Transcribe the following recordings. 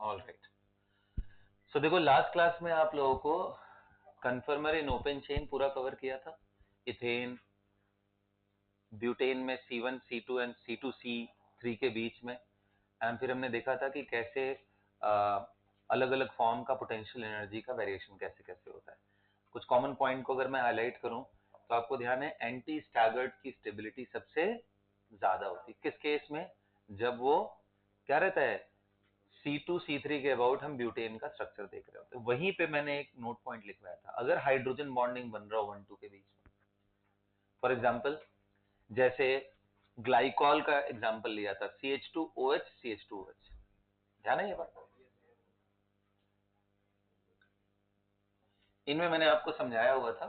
All right. सो देखो last class में आप लोगों को कन्फर्मर इन ओपन चेन पूरा कवर किया था। इथेन, ब्यूटेन में C1 C2 and C2 C3 के बीच में, एंड फिर हमने देखा था कि कैसे अलग अलग फॉर्म का पोटेंशियल एनर्जी का वेरिएशन कैसे कैसे होता है। कुछ कॉमन पॉइंट को अगर मैं हाईलाइट करूं तो आपको ध्यान है एंटी स्टैगर्ड की स्टेबिलिटी सबसे ज्यादा होती है किस केस में, जब वो क्या रहता है C2 C3 के अबाउट हम ब्यूटेन का स्ट्रक्चर देख रहे होते हैं। वहीं पे मैंने एक नोट पॉइंट लिखवाया था, अगर हाइड्रोजन बॉन्डिंग बन रहा हो 1-2 के बीच में, फॉर एग्जाम्पल जैसे ग्लाइकॉल का एग्जाम्पल लिया था, CH2OH CH2OH, ध्यान है ये बात। इनमें मैंने आपको समझाया हुआ था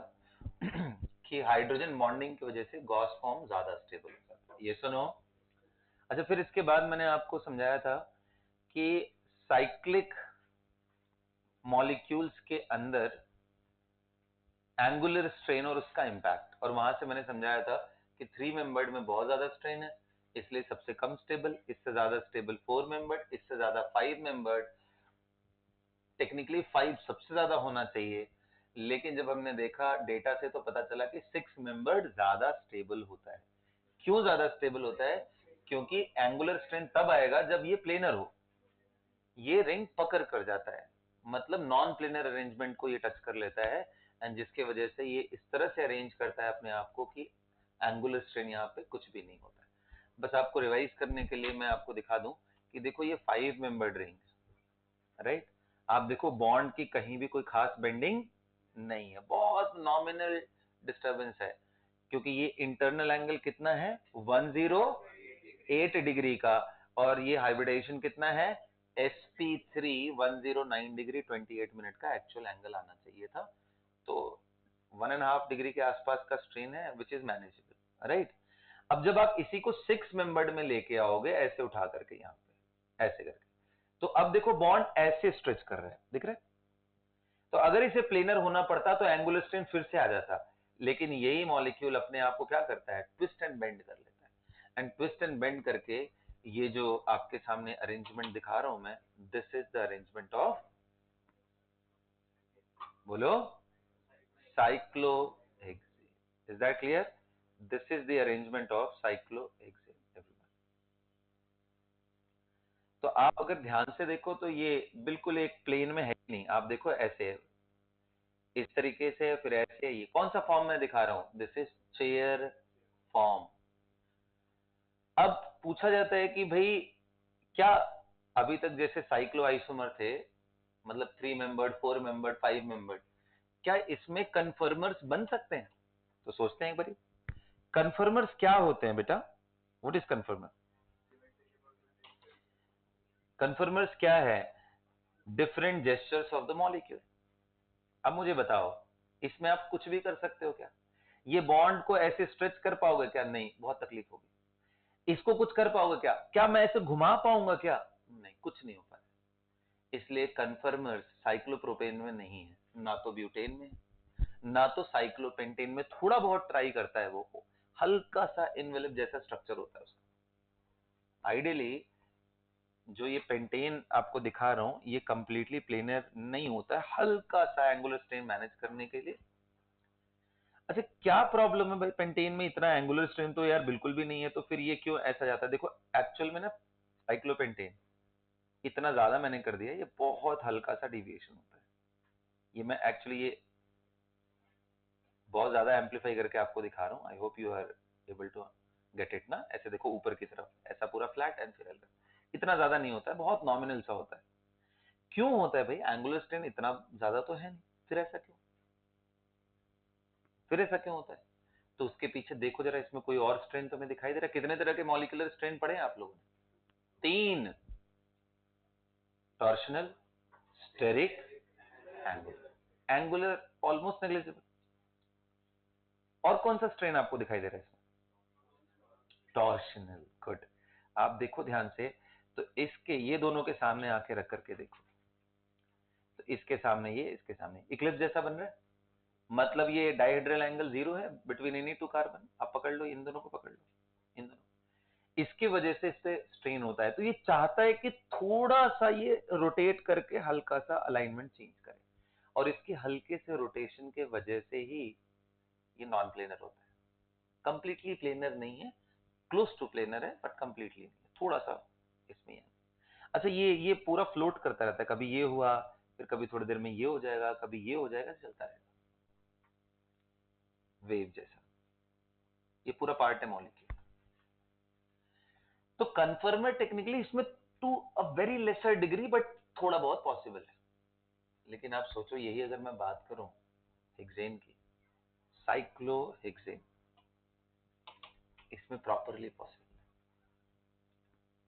कि हाइड्रोजन बॉन्डिंग की वजह से गॉस फॉर्म ज्यादा स्टेबल हो जाता है, ये सुनो। अच्छा, फिर इसके बाद मैंने आपको समझाया था कि साइक्लिक मॉलिक्यूल्स के अंदर एंगुलर स्ट्रेन और उसका इंपैक्ट, और वहां से मैंने समझाया था कि 3 मेंबर्ड में बहुत ज्यादा स्ट्रेन है इसलिए सबसे कम स्टेबल, इससे ज्यादा स्टेबल 4 मेंबर्ड, इससे ज्यादा 5 मेंबर्ड, टेक्निकली 5 सबसे ज्यादा होना चाहिए, लेकिन जब हमने देखा डेटा से तो पता चला कि 6 मेंबर्ड ज्यादा स्टेबल होता है। क्यों ज्यादा स्टेबल होता है? क्योंकि एंगुलर स्ट्रेन तब आएगा जब ये प्लेनर हो, ये रिंग पकड़ कर जाता है, मतलब नॉन प्लेनर अरेंजमेंट को ये टच कर लेता है, एंड जिसके वजह से ये इस तरह से अरेंज करता है अपने आप को कि एंगुलर स्ट्रेन यहाँ पे कुछ भी नहीं होता है। बस आपको रिवाइज करने के लिए मैं आपको दिखा दूं कि देखो ये 5 मेंबर्ड रिंग, राइट। आप देखो बॉन्ड की कहीं भी कोई खास बेंडिंग नहीं है, बहुत नॉमिनल डिस्टर्बेंस है, क्योंकि ये इंटरनल एंगल कितना है 108 डिग्री का, और ये हाइब्रिडेशन कितना है sp3 109 डिग्री 28 मिनट का एक्चुअल एंगल आना चाहिए था, तो 1.5 डिग्री के आसपास का स्ट्रेन है विच इज मैनेजेबल, राइट। अब जब आप इसी को 6 मेंबर्ड में लेके आओगे ऐसे उठा करके यहाँ पे ऐसे करके, तो अब देखो बॉन्ड ऐसे स्ट्रेच कर रहे हैं, दिख रहा है। तो अगर इसे प्लेनर होना पड़ता तो एंगुलर स्ट्रेन फिर से आ जाता, लेकिन यही मॉलिक्यूल अपने आप को क्या करता है ट्विस्ट एंड बेंड कर लेता है, एंड ट्विस्ट एंड बेंड करके ये जो आपके सामने अरेंजमेंट दिखा रहा हूं मैं, this is the arrangement of, बोलो, cyclohexane. Is that clear? This is the arrangement of cyclohexane everyone. तो आप अगर ध्यान से देखो तो ये बिल्कुल एक प्लेन में है ही नहीं, आप देखो ऐसे है, इस तरीके से, फिर ऐसे है। ये कौन सा फॉर्म मैं दिखा रहा हूं? This is chair form. अब पूछा जाता है कि भाई क्या अभी तक जैसे साइक्लो आइसोमर थे, मतलब 3 मेंबर्ड 4 मेंबर्ड 5 मेंबर्ड, क्या इसमें कन्फर्मर्स बन सकते हैं? तो सोचते हैं एक बारी, कन्फर्मर्स क्या होते हैं बेटा? What is कन्फर्मर? कन्फर्मर्स क्या है? Different gestures of the molecule. अब मुझे बताओ, इसमें आप कुछ भी कर सकते हो क्या? ये बॉन्ड को ऐसे स्ट्रेच कर पाओगे क्या? नहीं, बहुत तकलीफ होगी। इसको कुछ कर पाओगे क्या? क्या मैं ऐसे घुमा पाऊंगा क्या? नहीं, कुछ नहीं हो पाएगा। इसलिए कन्फर्मर्स साइक्लोप्रोपेन में नहीं है, ना तो ब्यूटेन में, ना तो साइक्लोपेंटेन में। थोड़ा बहुत ट्राई करता है वो, हल्का सा इनवेलप जैसा स्ट्रक्चर होता है उसका। आइडियली जो ये पेंटेन आपको दिखा रहा हूं ये कंप्लीटली प्लेनर नहीं होता है, हल्का सा एंगुलर स्ट्रेन मैनेज करने के लिए। अच्छा, क्या प्रॉब्लम है भाई पेंटेन में? इतना एंगुलर स्ट्रेन तो यार बिल्कुल भी नहीं है, तो फिर ये क्यों ऐसा जाता है? देखो एक्चुअल में ना साइक्लोपेंटेन इतना ज्यादा मैंने कर दिया, ये बहुत हल्का सा डिविएशन होता है। ये मैं एक्चुअली ये बहुत ज्यादा एम्पलीफाई करके आपको दिखा रहा हूँ, I hope you are able to get it ना। ऐसे देखो ऊपर की तरफ ऐसा पूरा फ्लैट एंड फिर हल्का, इतना ज्यादा नहीं होता है, बहुत नॉमिनल सा होता है। क्यों होता है भाई? एंगुलर स्ट्रेन इतना ज्यादा तो है नहीं, फिर ऐसा क्यों? फिर ऐसा क्यों होता है? तो उसके पीछे देखो जरा, इसमें कोई और स्ट्रेन तुम्हें दिखाई दे रहा है? कितने तरह के मॉलिक्यूलर स्ट्रेन पढ़े हैं आप लोगों ने? 3, torsional, steric, angular. Angular almost negligible. और कौन सा स्ट्रेन आपको दिखाई दे रहा है इसमें? Torsional, good. आप देखो ध्यान से, तो इसके ये दोनों के सामने आके रख करके देखो, तो इसके सामने ये, इसके सामने इक्लिप्स जैसा बन रहा है, मतलब ये डायहेड्रल एंगल 0 है बिटवीन एनी टू कार्बन। आप पकड़ लो, इन दोनों को पकड़ लो, इन दोनों। इसकी वजह से इस पे स्ट्रेन होता है। तो ये चाहता है कि थोड़ा सा ये रोटेट करके हल्का सा अलाइनमेंट चेंज करे, और इसके हल्के से रोटेशन के वजह से ही ये नॉन प्लेनर होता है। कंप्लीटली प्लेनर नहीं है, क्लोज टू प्लेनर है, बट कंप्लीटली नहीं है, थोड़ा सा इसमें है। अच्छा, ये पूरा फ्लोट करता रहता है, कभी ये हुआ, फिर कभी थोड़ी देर में ये हो जाएगा, कभी ये हो जाएगा, चलता रहेगा वेव जैसा। ये पूरा पार्ट है मॉलिक्यूल। तो कन्फर्मर टेक्निकली इसमें to a very lesser degree but थोड़ा बहुत पॉसिबल है। लेकिन आप सोचो, यही अगर मैं बात करूं हेक्सेन की, साइक्लोहेक्सेन, इसमें प्रॉपरली पॉसिबल है,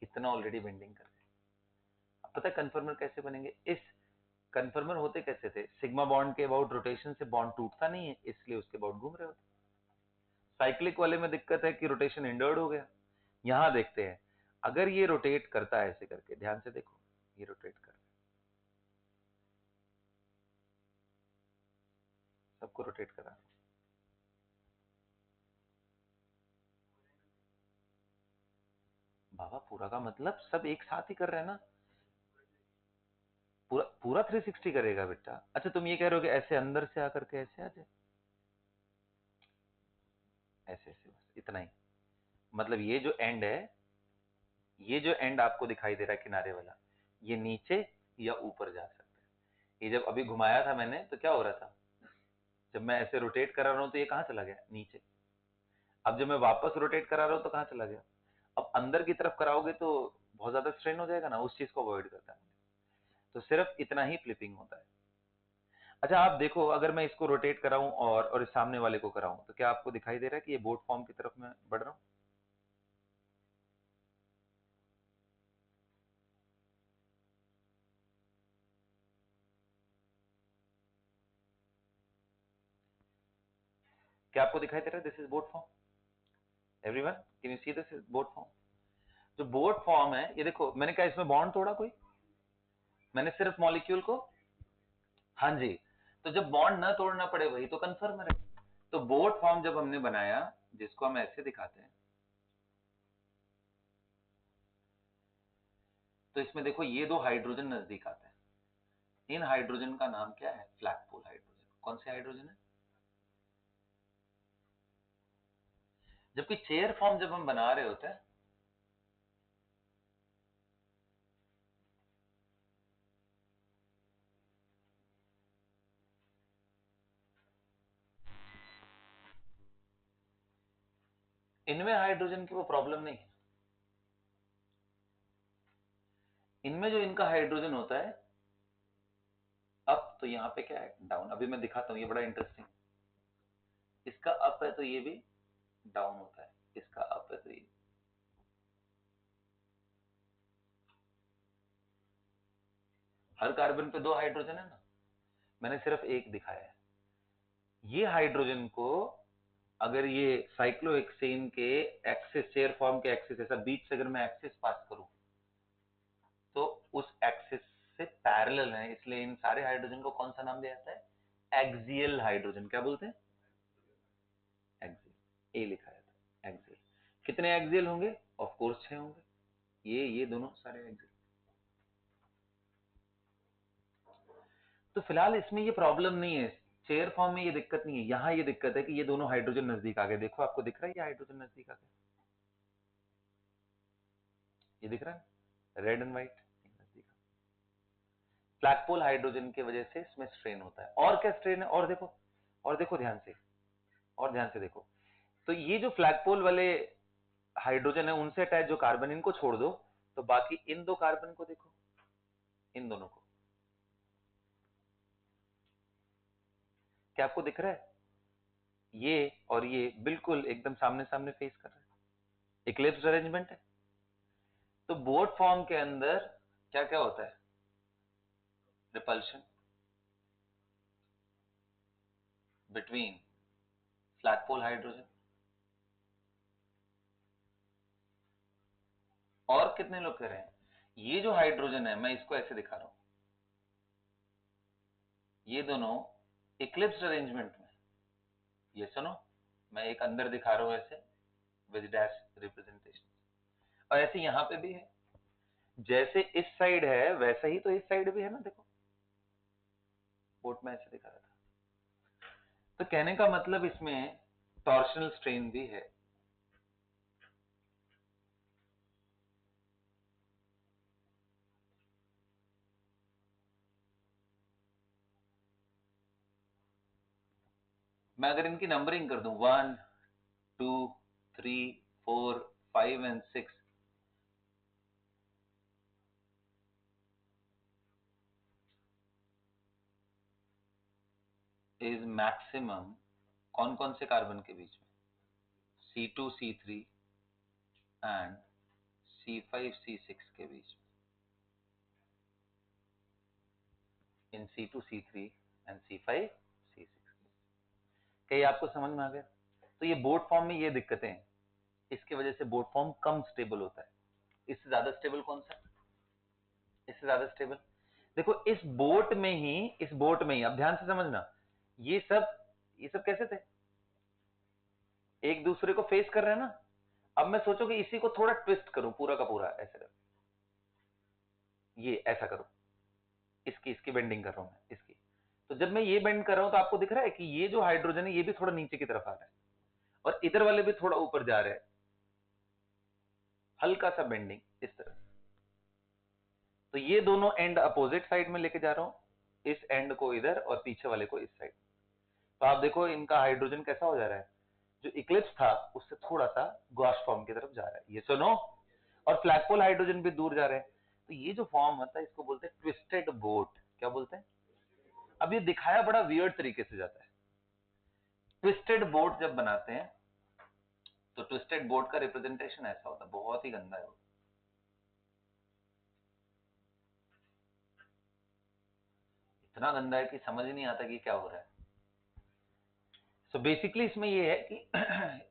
इतना ऑलरेडी बेंडिंग कर रहे हैं। अब पता है कन्फर्मर कैसे बनेंगे? इस कन्फर्मर होते कैसे थे? सिग्मा बॉन्ड के अबाउट रोटेशन से बॉन्ड टूटता नहीं है, इसलिए उसके अबाउट घूम रहे होते। साइक्लिक वाले में दिक्कत है कि रोटेशन इंडर्ड हो गया। यहां देखते हैं, अगर ये रोटेट करता है ऐसे करके, ध्यान से देखो, ये रोटेट कर रहा है, सबको रोटेट करा, बाबा पूरा का मतलब सब एक साथ ही कर रहे हैं ना, पूरा पूरा 360 करेगा बेटा। अच्छा, तुम ये कह रहे हो कि ऐसे अंदर से आकर के ऐसे आ जाए, ऐसे ऐसे, बस इतना ही। मतलब ये जो एंड है, ये जो एंड आपको दिखाई दे रहा है किनारे वाला, ये नीचे या ऊपर जा सकता है। ये जब अभी घुमाया था मैंने तो क्या हो रहा था, जब मैं ऐसे रोटेट करा रहा हूं तो ये कहां चला गया? नीचे। अब जब मैं वापस रोटेट करा रहा हूं तो कहां चला गया? अब अंदर की तरफ कराओगे तो बहुत ज्यादा स्ट्रेन हो जाएगा ना, उस चीज को अवॉइड करता है। तो सिर्फ इतना ही फ्लिपिंग होता है। अच्छा, आप देखो, अगर मैं इसको रोटेट कराऊं और इस सामने वाले को कराऊं, तो क्या आपको दिखाई दे रहा है कि ये बोट फॉर्म की तरफ मैं बढ़ रहा हूं? क्या आपको दिखाई दे रहा है? This is boat form. Everyone, can you see this is boat form? जो बोट फॉर्म है, ये देखो, मैंने क्या इसमें बॉन्ड तोड़ा कोई? मैंने सिर्फ मॉलिक्यूल को, हाँ जी, तो जब बॉन्ड ना तोड़ना पड़े वही तो कन्फर्मर है। तो बोट फॉर्म जब हमने बनाया, जिसको हम ऐसे दिखाते हैं, तो इसमें देखो ये दो हाइड्रोजन नजदीक आते हैं। इन हाइड्रोजन का नाम क्या है? Flagpole hydrogen. कौन से हाइड्रोजन है? जबकि चेयर फॉर्म जब हम बना रहे होते हैं, इनमें हाइड्रोजन की वो प्रॉब्लम नहीं है। इनमें जो इनका हाइड्रोजन होता है अप, तो यहाँ पे क्या है? डाउन। अभी मैं दिखाता हूँ, ये बड़ा इंटरेस्टिंग। इसका अप है तो ये भी डाउन होता है, इसका अप है तो ये। हर कार्बन पे दो हाइड्रोजन है ना, मैंने सिर्फ एक दिखाया है। ये हाइड्रोजन को, अगर ये साइक्लोहेक्सेन के एक्सिस, चेयर फॉर्म के एक्सिस, ऐसा बीच से अगर मैं एक्सिस पास करूं, तो उस एक्सिस से पैरेलल है, इसलिए इन सारे हाइड्रोजन को कौन सा नाम दिया जाता है? Axial hydrogen. क्या बोलते हैं? एक्सियल। ए लिखा जाता है एक्सियल। कितने एक्सियल होंगे? ऑफ कोर्स 6 होंगे। ये दोनों सारे एक्सियल। तो फिलहाल इसमें ये प्रॉब्लम नहीं है, चेयर फॉर्म में ये दिक्कत नहीं है। यहाँ ये दिक्कत है कि ये दोनों हाइड्रोजन नजदीक आ गए। देखो, आपको दिख रहा है ये हाइड्रोजन नजदीक आ गए? ये दिख रहा है रेड एंड व्हाइट नजदीक। फ्लैगपोल हाइड्रोजन की वजह से इसमें स्ट्रेन होता है। और क्या स्ट्रेन है? और देखो, और देखो ध्यान से, और ध्यान से देखो। तो ये जो फ्लैगपोल वाले हाइड्रोजन है, उनसे अटैच जो कार्बन, इनको छोड़ दो, तो बाकी इन दो कार्बन को देखो, इन दोनों को। क्या आपको दिख रहा है? ये और ये बिल्कुल एकदम सामने सामने फेस कर रहे हैं, इक्लिप्स अरेंजमेंट है। तो बोट फॉर्म के अंदर क्या क्या होता है? Repulsion between flagpole hydrogen. और कितने लोग कह रहे हैं? ये जो हाइड्रोजन है, मैं इसको ऐसे दिखा रहा हूं, ये दोनों इक्लिप्स अरेंजमेंट में। ये सुनो, मैं एक अंदर दिखा रहा हूं ऐसे, विद डैश रिप्रेजेंटेशन। और ऐसे यहाँ पे भी है, जैसे इस साइड है वैसा ही तो इस साइड भी है ना, देखो बोट में ऐसे दिखा रहा था। तो कहने का मतलब इसमें टॉर्शनल स्ट्रेन भी है। मैं अगर इनकी नंबरिंग कर दूं 1 2 3 4 5 एंड 6, इज मैक्सिमम कौन कौन से कार्बन के बीच में, C2 C3 and C5 C6 के बीच में, इन C2 C3 and C5 C6। कहीं आपको समझ में आ गया? तो ये बोट फॉर्म में ये दिक्कतें हैं, इसकी वजह से बोट फॉर्म कम स्टेबल होता है। इससे ज्यादा स्टेबल कौन सा? इससे ज्यादा स्टेबल देखो इस बोट में ही अब ध्यान से समझना, ये सब कैसे थे, एक दूसरे को फेस कर रहे हैं ना। अब मैं सोचो कि इसी को थोड़ा ट्विस्ट करूं, पूरा का पूरा ऐसा करूं, ये ऐसा करूं, इसकी बेंडिंग कर रहा हूं मैं इसकी। तो जब मैं ये बेंड कर रहा हूं तो आपको दिख रहा है कि ये जो हाइड्रोजन है ये भी थोड़ा नीचे की तरफ आ रहा है और इधर वाले भी थोड़ा ऊपर जा रहे हैं, हल्का सा बेंडिंग इस तरह। तो ये दोनों एंड अपोजिट साइड में लेके जा रहा हूं, इस एंड को इधर और पीछे वाले को इस साइड। तो आप देखो इनका हाइड्रोजन कैसा हो जा रहा है, जो इक्लिप्स था उससे थोड़ा सा गॉश फॉर्म की तरफ जा रहा है, ये सुनो। और फ्लैगपोल हाइड्रोजन भी दूर जा रहे हैं। तो ये जो फॉर्म होता है इसको बोलते हैं ट्विस्टेड बोट। क्या बोलते हैं? अब ये दिखाया बड़ा वियर्ड तरीके से जाता है। ट्विस्टेड बोट जब बनाते हैं तो ट्विस्टेड बोट का रिप्रेजेंटेशन ऐसा होता है, बहुत ही गंदा है वो। इतना गंदा है कि समझ ही नहीं आता कि क्या हो रहा है। सो बेसिकली इसमें ये है कि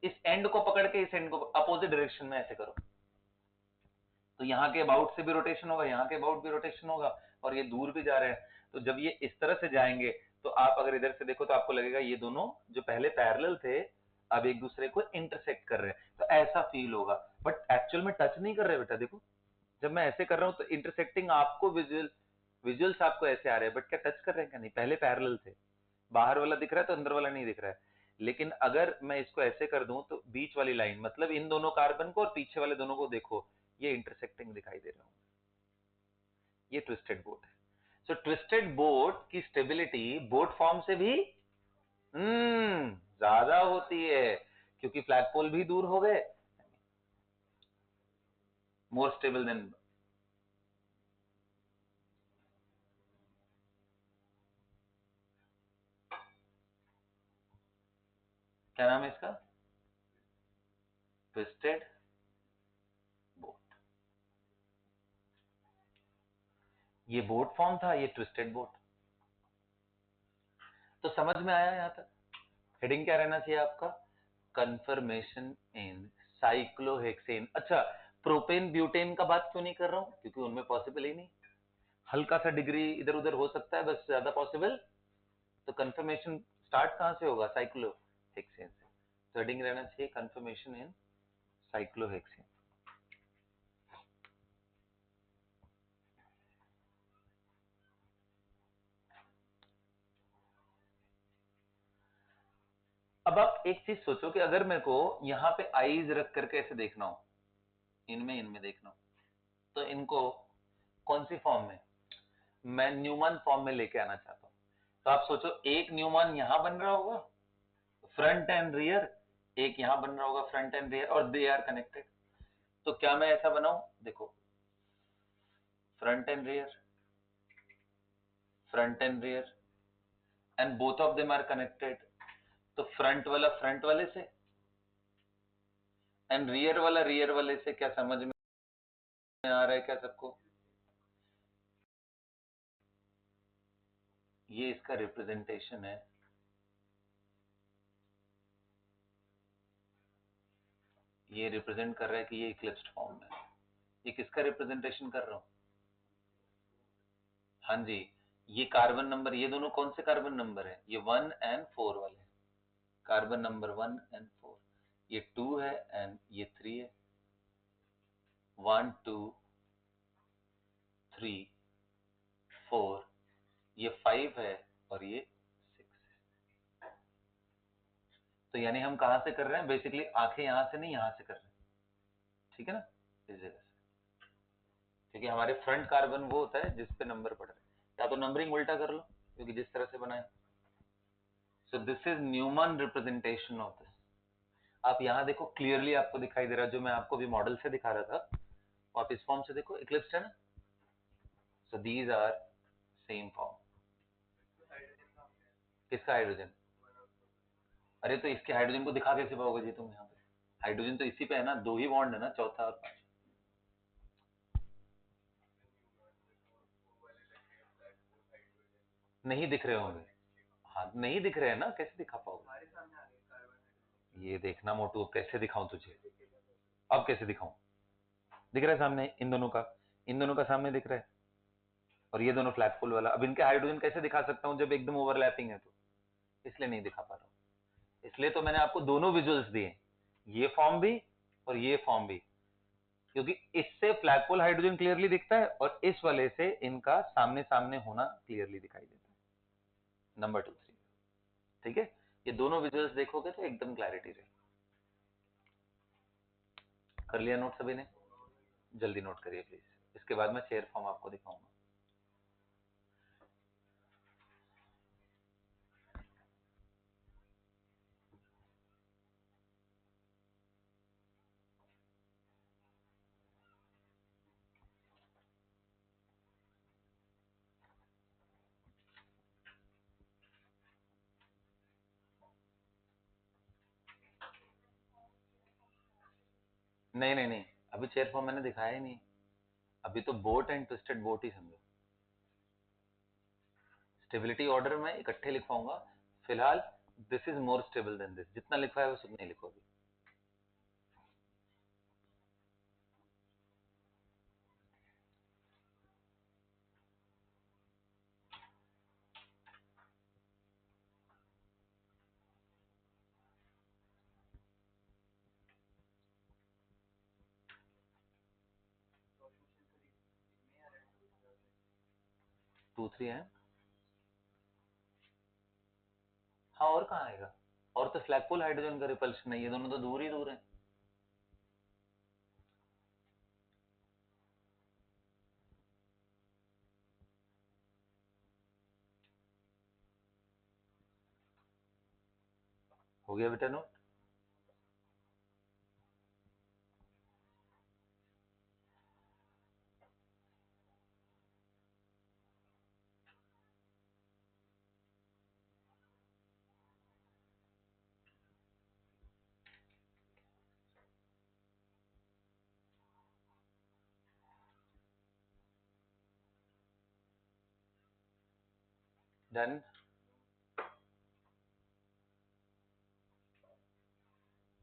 इस एंड को पकड़ के इस एंड को अपोजिट डायरेक्शन में ऐसे करो, तो यहाँ के अबाउट से भी रोटेशन होगा, यहाँ के अबाउट भी रोटेशन होगा, और ये दूर भी जा रहे हैं। तो जब ये इस तरह से जाएंगे तो आप अगर इधर से देखो तो आपको लगेगा ये दोनों जो पहले पैरेलल थे अब एक दूसरे को इंटरसेक्ट कर रहे हैं, तो ऐसा फील होगा। बट एक्चुअल में टच नहीं कर रहे बेटा, देखो जब मैं ऐसे कर रहा हूं तो इंटरसेक्टिंग आपको विजुअल्स आपको ऐसे आ रहे हैं, बट क्या टच कर रहे हैं? क्या नहीं, पहले पैरेलल थे, बाहर वाला दिख रहा है तो अंदर वाला नहीं दिख रहा है। लेकिन अगर मैं इसको ऐसे कर दूं तो बीच वाली लाइन मतलब इन दोनों कार्बन को और पीछे वाले दोनों को देखो, ये इंटरसेक्टिंग दिखाई दे रहा हूं, ये ट्विस्टेड बोट है। सो ट्विस्टेड बोट की स्टेबिलिटी बोट फॉर्म से भी ज्यादा होती है, क्योंकि फ्लैगपोल भी दूर हो गए, मोर स्टेबल देन। क्या नाम है इसका? Twisted boat. ये बोट फॉर्म था, ये ट्विस्टेड बोट। तो समझ में आया यहां तक? हेडिंग क्या रहना चाहिए आपका? कन्फर्मेशन इन साइक्लोहेक्सेन। अच्छा, प्रोपेन ब्यूटेन का बात क्यों नहीं कर रहा हूं? क्योंकि उनमें पॉसिबल ही नहीं, हल्का सा डिग्री इधर उधर हो सकता है, बस ज्यादा पॉसिबल। तो कन्फर्मेशन स्टार्ट कहां से होगा? साइक्लोहेक्सेन से। तो हेडिंग रहना चाहिए कन्फर्मेशन इन साइक्लोहेक्सेन। अब आप एक चीज सोचो कि अगर मेरे को यहाँ पे आईज रख करके ऐसे देखना हो, इनमें इनमें देखना हो, तो इनको कौन सी फॉर्म में? मैं न्यूमन फॉर्म में लेके आना चाहता हूं। तो आप सोचो एक न्यूमन यहां बन रहा होगा फ्रंट एंड रियर, एक यहां बन रहा होगा फ्रंट एंड रियर, और दे आर कनेक्टेड। तो क्या मैं ऐसा बनाऊं? देखो front and rear, front and rear, and both of them are connected. तो फ्रंट वाला फ्रंट वाले से एंड रियर वाला रियर वाले से। क्या समझ में आ रहा है क्या सबको? ये इसका रिप्रेजेंटेशन है, ये रिप्रेजेंट कर रहा है कि ये इक्लिप्स्ड फॉर्म में है। ये किसका रिप्रेजेंटेशन कर रहा हूं? हाँ जी, ये कार्बन नंबर, ये दोनों कौन से कार्बन नंबर है? ये 1 एंड 4 वाले कार्बन नंबर 1 एंड 4। ये 2 है एंड ये 3 है, 1 2 3 4, ये 5 है और ये 6 है। तो यानी हम कहां से कर रहे हैं, बेसिकली आंखें यहां से नहीं यहां से कर रहे हैं, ठीक है ना, इस जगह से, क्योंकि हमारे फ्रंट कार्बन वो होता है जिस पे नंबर पड़ रहे हैं। या तो नंबरिंग उल्टा कर लो, क्योंकि जिस तरह से बनाए। So this is Newman representation of this. आप यहाँ देखो, क्लियरली आपको दिखाई दे रहा है, जो मैं आपको भी मॉडल से दिखा रहा था, आप इस फॉर्म से देखो, इक्लिप्स है ना। So these are same form. किसका हाइड्रोजन? अरे तो इसके हाइड्रोजन को दिखा कैसे पाओगे जी तुम यहाँ पे? हाइड्रोजन तो इसी पे है ना, 2 ही बॉन्ड है ना, चौथा और पांचवा। नहीं दिख रहे होंगे। हाँ नहीं दिख रहे हैं ना, कैसे दिखा पाओगे? ये देखना मोटू, कैसे दिखाऊं तुझे? अब कैसे दिखाऊं? दिख रहा है सामने इन दोनों का, इन दोनों का सामने दिख रहा है, और ये दोनों फ्लैगफुल वाला। अब इनके हाइड्रोजन कैसे दिखा सकता हूं जब एकदम ओवरलैपिंग है? तो इसलिए नहीं दिखा पा रहा हूं। इसलिए तो मैंने आपको दोनों विजुअल्स दिए, ये फॉर्म भी और ये फॉर्म भी, क्योंकि इससे फ्लैगपोल हाइड्रोजन क्लियरली दिखता है और इस वाले से इनका सामने सामने होना क्लियरली दिखाई देता है। नंबर 2 3, ठीक है, ये दोनों विजुअल्स देखोगे तो एकदम क्लैरिटी रहेगी। कर लिया नोट सभी ने? जल्दी नोट करिए प्लीज, इसके बाद मैं चेयर फॉर्म आपको दिखाऊंगा। नहीं नहीं नहीं, अभी चेयर फॉर्म मैंने दिखाया ही नहीं, अभी तो बोट एंड ट्विस्टेड बोट ही समझो। स्टेबिलिटी ऑर्डर में इकट्ठे लिखवाऊंगा फिलहाल। This is more stable then this, जितना लिखा है बस उतना ही लिखो अभी। टू थ्री है। हाँ और कहाँ आएगा? और तो फ्लैगपोल हाइड्रोजन का रिपल्शन है, ये दोनों तो दूर ही दूर है। हो गया बेटा नोट? डन।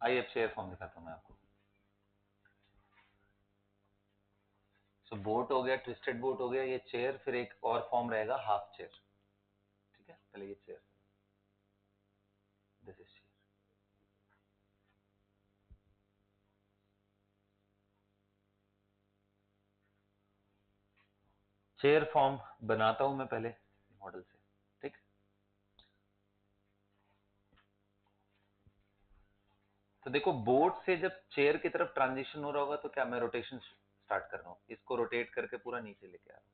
आइए अब शेयर फॉर्म दिखाता हूँ मैं आपको। सो बोट हो गया, ट्विस्टेड बोट हो गया, ये चेयर, फिर एक और फॉर्म रहेगा हाफ चेयर, ठीक है। पहले ये chair, this is chair. Chair form बनाता हूं मैं पहले मॉडल से, ठीक। तो देखो, बोट से जब चेयर की तरफ ट्रांजिशन हो रहा होगा तो क्या मैं रोटेशन स्टार्ट कर रहा हूँ, इसको रोटेट करके पूरा नीचे लेके आ रहा हूँ।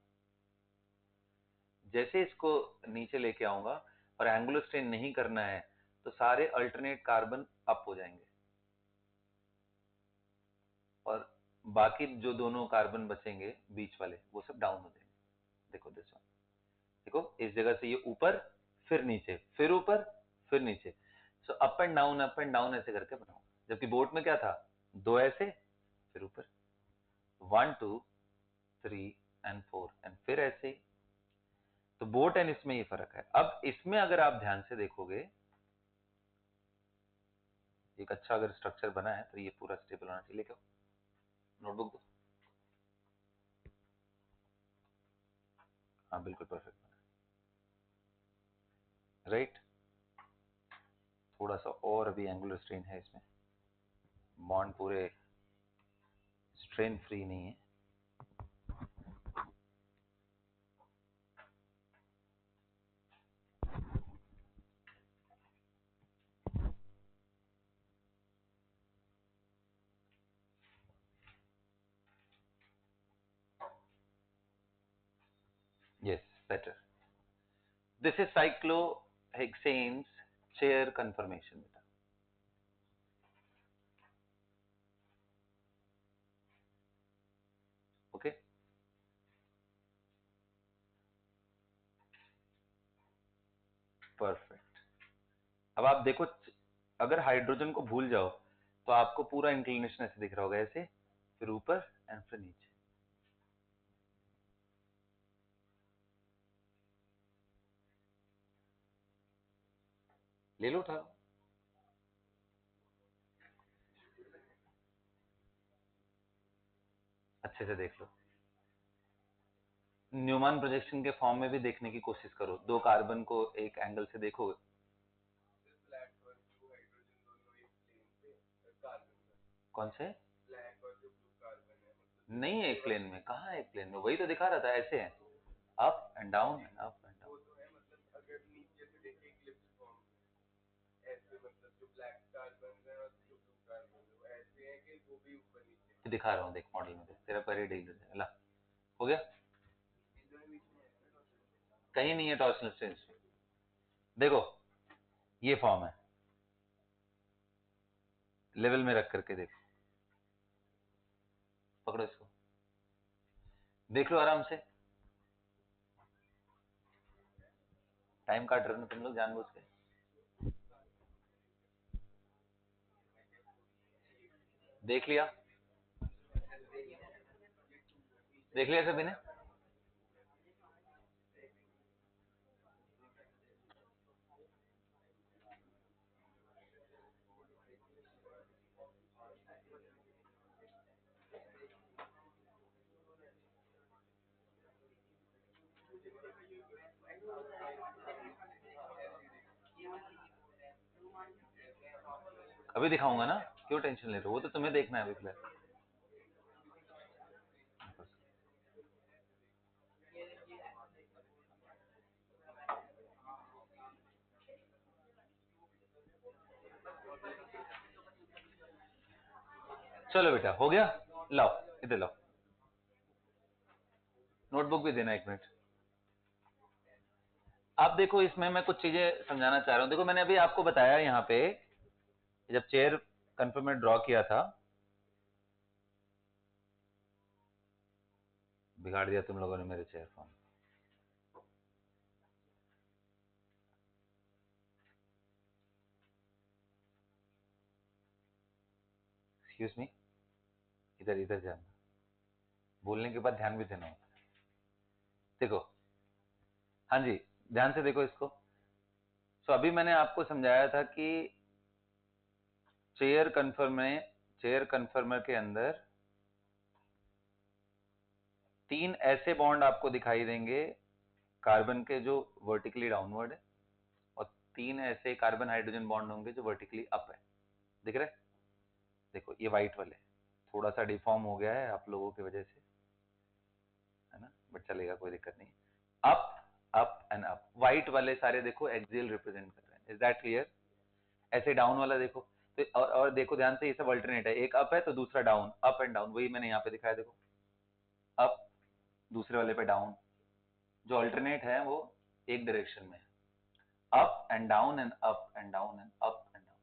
जैसे इसको नीचे लेके आऊंगा और एंगुलर स्ट्रेन नहीं करना है, तो सारे अल्टरनेट कार्बन अप हो जाएंगे और बाकी जो दोनों कार्बन बचेंगे बीच वाले वो सब डाउन हो जाएंगे। देखो दिस वन, देखो इस जगह से ये ऊपर, फिर नीचे, फिर ऊपर, फिर नीचे। सो अप एंड डाउन ऐसे करके बनाऊंगा। जबकि बोट में क्या था, दो ऐसे, फिर ऊपर, 1 2 3 एंड 4 एंड फिर ऐसे ही। तो बोट एंड इसमें ये फर्क है। अब इसमें अगर आप ध्यान से देखोगे, एक अच्छा अगर स्ट्रक्चर बना है तो ये पूरा स्टेबल होना चाहिए। लेके नोटबुक दो। हाँ बिल्कुल परफेक्ट बना है, राइट। थोड़ा सा और अभी एंगुलर स्ट्रेन है इसमें, बॉन्ड पूरे स्ट्रेन फ्री नहीं है। Yes, better. This is cyclohexane's chair conformation. Okay. Perfect. अब आप देखो, अगर हाइड्रोजन को भूल जाओ तो आपको पूरा इंक्लिनेशन ऐसे दिख रहा होगा, ऐसे, फिर ऊपर एंड फिर नीचे। ले लो, उठा लो। अच्छे से देख लो। न्यूमैन प्रोजेक्शन के फॉर्म में भी देखने की कोशिश करो, दो कार्बन को एक एंगल से देखो। कौन से? नहीं है एक प्लेन में, कहाँ है एक प्लेन में? वही तो दिखा रहा था, ऐसे है, up and down and up and down. दिखा रहा हूँ, देख मॉडल में, देख तेरा पर डील ला, हो गया। कहीं नहीं है टॉर्सनल स्ट्रेन। देखो ये फॉर्म है, लेवल में रख करके देखो, पकड़ो इसको, देख लो आराम से। टाइम काट रहे हो तुम लोग जानबूझ के। देख लिया, देख लिया सभी ने? अभी दिखाऊंगा ना, क्यों टेंशन ले रहे हो, वो तो तुम्हें देखना है अभी फिलहाल। चलो बेटा, हो गया, लाओ इधर लाओ, नोटबुक भी देना, एक मिनट। आप देखो, इसमें मैं कुछ चीजें समझाना चाह रहा हूँ। देखो मैंने अभी आपको बताया, यहाँ पे जब चेयर कंफर्मेट ड्रॉ किया था, बिगाड़ दिया तुम लोगों ने मेरे चेयर फॉर्म। एक्सक्यूज मी, इधर इधर जाना, बोलने के बाद ध्यान भी देना होता है। देखो, हाँ जी, ध्यान से देखो इसको। तो अभी मैंने आपको समझाया था कि चेयर कन्फर्मर के अंदर तीन ऐसे बॉन्ड आपको दिखाई देंगे कार्बन के जो वर्टिकली डाउनवर्ड है, और तीन ऐसे कार्बन हाइड्रोजन बॉन्ड होंगे जो वर्टिकली अप है। दिख रहे? देखो ये व्हाइट वाले, थोड़ा सा डिफॉर्म हो गया है आप लोगों की वजह से, है ना, बट चलेगा, कोई दिक्कत नहीं। Up up and up, white वाले सारे देखो एक्सियल रिप्रेजेंट कर रहे हैं। Is that clear? ऐसे डाउन वाला देखो तो, और देखो ध्यान से, ये सब अल्टरनेट है, एक अप है तो दूसरा डाउन, अप एंड डाउन, वही मैंने यहाँ पे दिखाया। देखो अप, दूसरे वाले पे डाउन, जो अल्टरनेट है वो एक डायरेक्शन में है, up and down and up and down and up and down.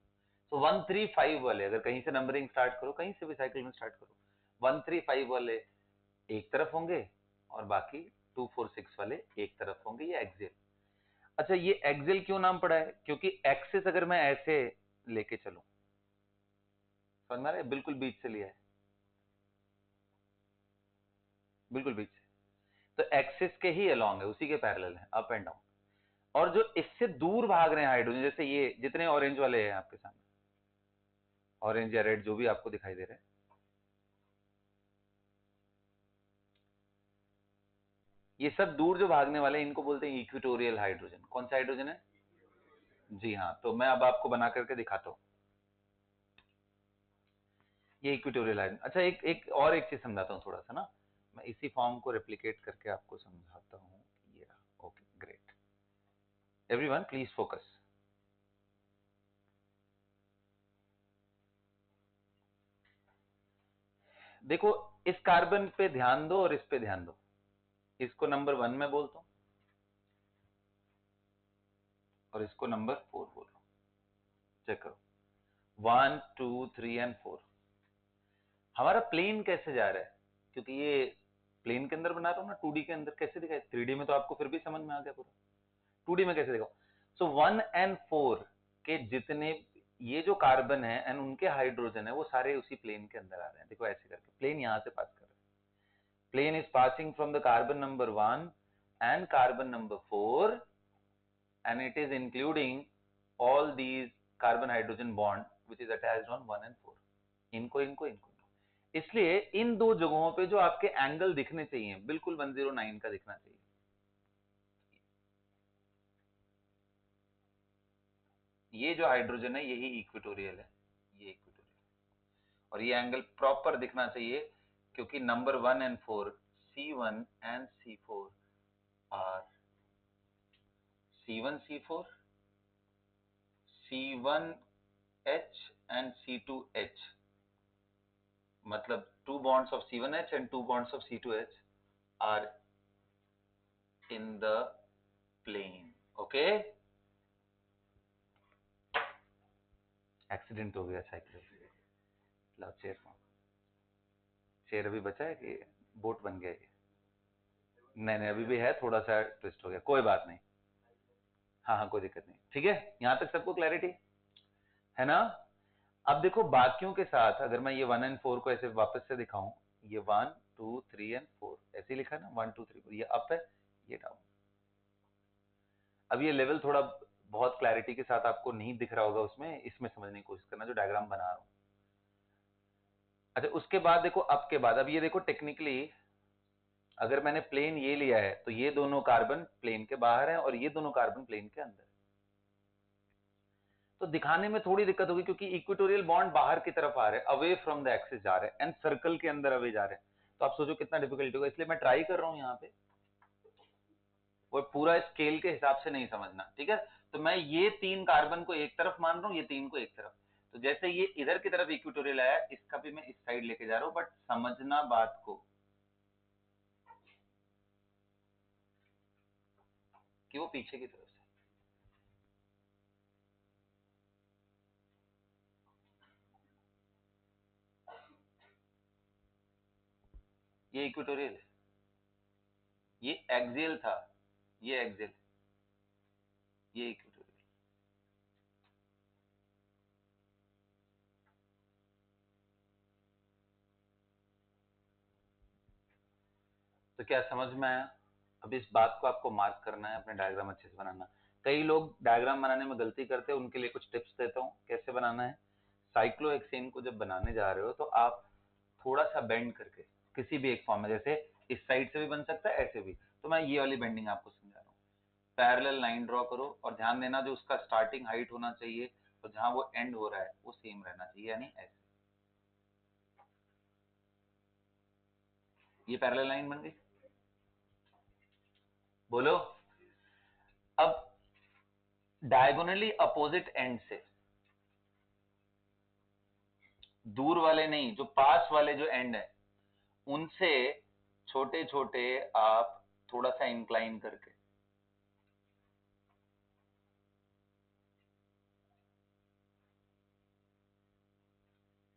सो 1 3 5 वाले, अगर कहीं से नंबरिंग स्टार्ट करो, कहीं से भी साइकिल में स्टार्ट करो, 1 3 5 वाले एक तरफ होंगे और बाकी 2 4 6 वाले एक तरफ होंगे, ये एक्सियल। अच्छा, ये एक्सियल क्यों नाम पड़ा है? क्योंकि एक्सिस अगर मैं ऐसे लेके चलूं, समझ में आ रहा है, बिल्कुल बीच से लिया है, बिल्कुल बीच से, तो एक्सिस के ही अलोंग है, उसी के पैरेलल है, अप एंड डाउन। और जो इससे दूर भाग रहे हैं हाइड्रोजन, जैसे ये जितने ऑरेंज वाले हैं आपके सामने, ऑरेंज या रेड जो भी आपको दिखाई दे रहे हैं, ये सब दूर जो भागने वाले हैं, इनको बोलते हैं इक्वेटोरियल हाइड्रोजन। कौन सा हाइड्रोजन है? जी हाँ, तो मैं अब आपको बना करके दिखाता हूं। ये इक्वेटोरियल हाइड्रोजन। अच्छा, एक चीज समझाता हूँ थोड़ा सा ना, मैं इसी फॉर्म को रेप्लिकेट करके आपको समझाता हूँ। ये रहा। Okay great, everyone please focus. देखो, इस कार्बन पे ध्यान दो और इस पे ध्यान दो। इसको नंबर 1 में बोलता हूं और इसको नंबर 4 बोल रहा हूं। चेक करो, 1 2 3 एंड 4। हमारा प्लेन कैसे जा रहा है, क्योंकि ये प्लेन के अंदर बना रहा हूं ना, 2D के अंदर कैसे दिखाई, 3D में तो आपको फिर भी समझ में आ गया पूरा, 2D में कैसे दिखाओ। सो 1 एंड 4 के जितने ये जो कार्बन है एंड उनके हाइड्रोजन है, वो सारे उसी प्लेन के अंदर आ रहे हैं। देखो ऐसे करके प्लेन यहां से पास कर रहा है। Plane is passing from the carbon number 1 and carbon number 4, and it is including all these carbon hydrogen bond which is attached on 1 and 4। इनको इनको इनको, इसलिए इन दो जगहों पे जो आपके एंगल दिखने चाहिए बिल्कुल 109 का दिखना चाहिए। ये जो हाइड्रोजन है यही इक्वेटोरियल है, ये इक्वेटोरियल, और ये एंगल प्रॉपर दिखना चाहिए, क्योंकि number 1 and 4, C1 and C4 are C1 C4, C1H and C2H, मतलब 2 bonds of C1H and 2 bonds of C2H are in the plane। Okay, accident हो गया साइकिल। लाओ चेयर, चेयर अभी बचा है कि बोट बन गया ये? नहीं नहीं, अभी भी है, थोड़ा सा ट्विस्ट हो गया, कोई बात नहीं। हाँ हाँ, कोई दिक्कत नहीं, ठीक है, यहां तक सबको क्लैरिटी है ना। अब देखो बाकियों के साथ अगर मैं ये 1 एंड 4 को ऐसे वापस से दिखाऊं, ये 1 2 3 एंड 4 ऐसे लिखा है ना, 1 2 3 4, ये अप है ये डाउन। अब ये लेवल थोड़ा बहुत क्लैरिटी के साथ आपको नहीं दिख रहा होगा उसमें, इसमें समझने की कोशिश करना जो डायग्राम बना रहा हूं। अच्छा, उसके बाद देखो अप के बाद, अब ये देखो टेक्निकली अगर मैंने प्लेन ये लिया है तो ये दोनों कार्बन प्लेन के बाहर है और ये दोनों कार्बन प्लेन के अंदर, तो दिखाने में थोड़ी दिक्कत होगी क्योंकि इक्वेटोरियल बॉन्ड बाहर की तरफ आ रहे हैं, अवे फ्रॉम द एक्सिस जा रहे हैं एंड सर्कल के अंदर अवे जा रहे हैं, तो आप सोचो कितना डिफिकल्टी होगा। इसलिए मैं ट्राई कर रहा हूं यहाँ पे, वो पूरा स्केल के हिसाब से नहीं समझना, ठीक है। तो मैं ये 3 कार्बन को एक तरफ मान रहा हूँ, ये 3 को एक तरफ, तो जैसे ये इधर की तरफ इक्वेटोरियल आया, इसका भी मैं इस साइड लेके जा रहा हूँ, बट समझना बात को कि वो पीछे की तरफ से। ये इक्वेटोरियल है, ये एक्सियल था, ये एक्सियल, ये इक्वेटोरियल। तो क्या समझ में आया? अब इस बात को आपको मार्क करना है, अपने डायग्राम अच्छे से बनाना। कई लोग डायग्राम बनाने में गलती करते हैं, उनके लिए कुछ टिप्स देता हूँ कैसे बनाना है। साइक्लोहेक्सेन को जब बनाने जा रहे हो तो आप थोड़ा सा बेंड करके किसी भी एक फॉर्म में, जैसे इस साइड से भी बन सकता है ऐसे भी, तो मैं ये वाली बेंडिंग आपको समझा रहा हूँ। पैरेलल लाइन ड्रॉ करो और ध्यान देना जो उसका स्टार्टिंग हाइट होना चाहिए और जहां वो एंड हो रहा है वो सेम रहना चाहिए, यानी ऐसे। ये पैरेलल लाइन बन गई, बोलो। अब डायगोनली अपोजिट एंड से, दूर वाले नहीं, जो पास वाले जो एंड है उनसे छोटे छोटे आप थोड़ा सा इंक्लाइन करके,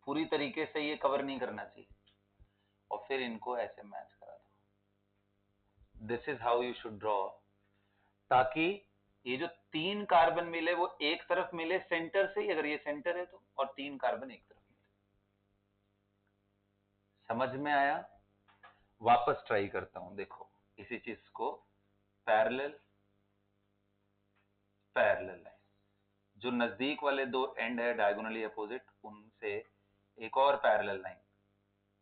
पूरी तरीके से ये कवर नहीं करना चाहिए, और फिर इनको ऐसे मैच करा दो। This is how you should draw, ताकि ये जो 3 कार्बन मिले वो एक तरफ मिले सेंटर से, अगर ये सेंटर है तो, और 3 कार्बन एक तरफ मिले। समझ में आया? वापस ट्राई करता हूं, देखो इसी चीज को, पैरेलल पैरेलल लाइन, जो नजदीक वाले दो एंड है डायगोनली अपोजिट, उनसे एक और पैरेलल लाइन।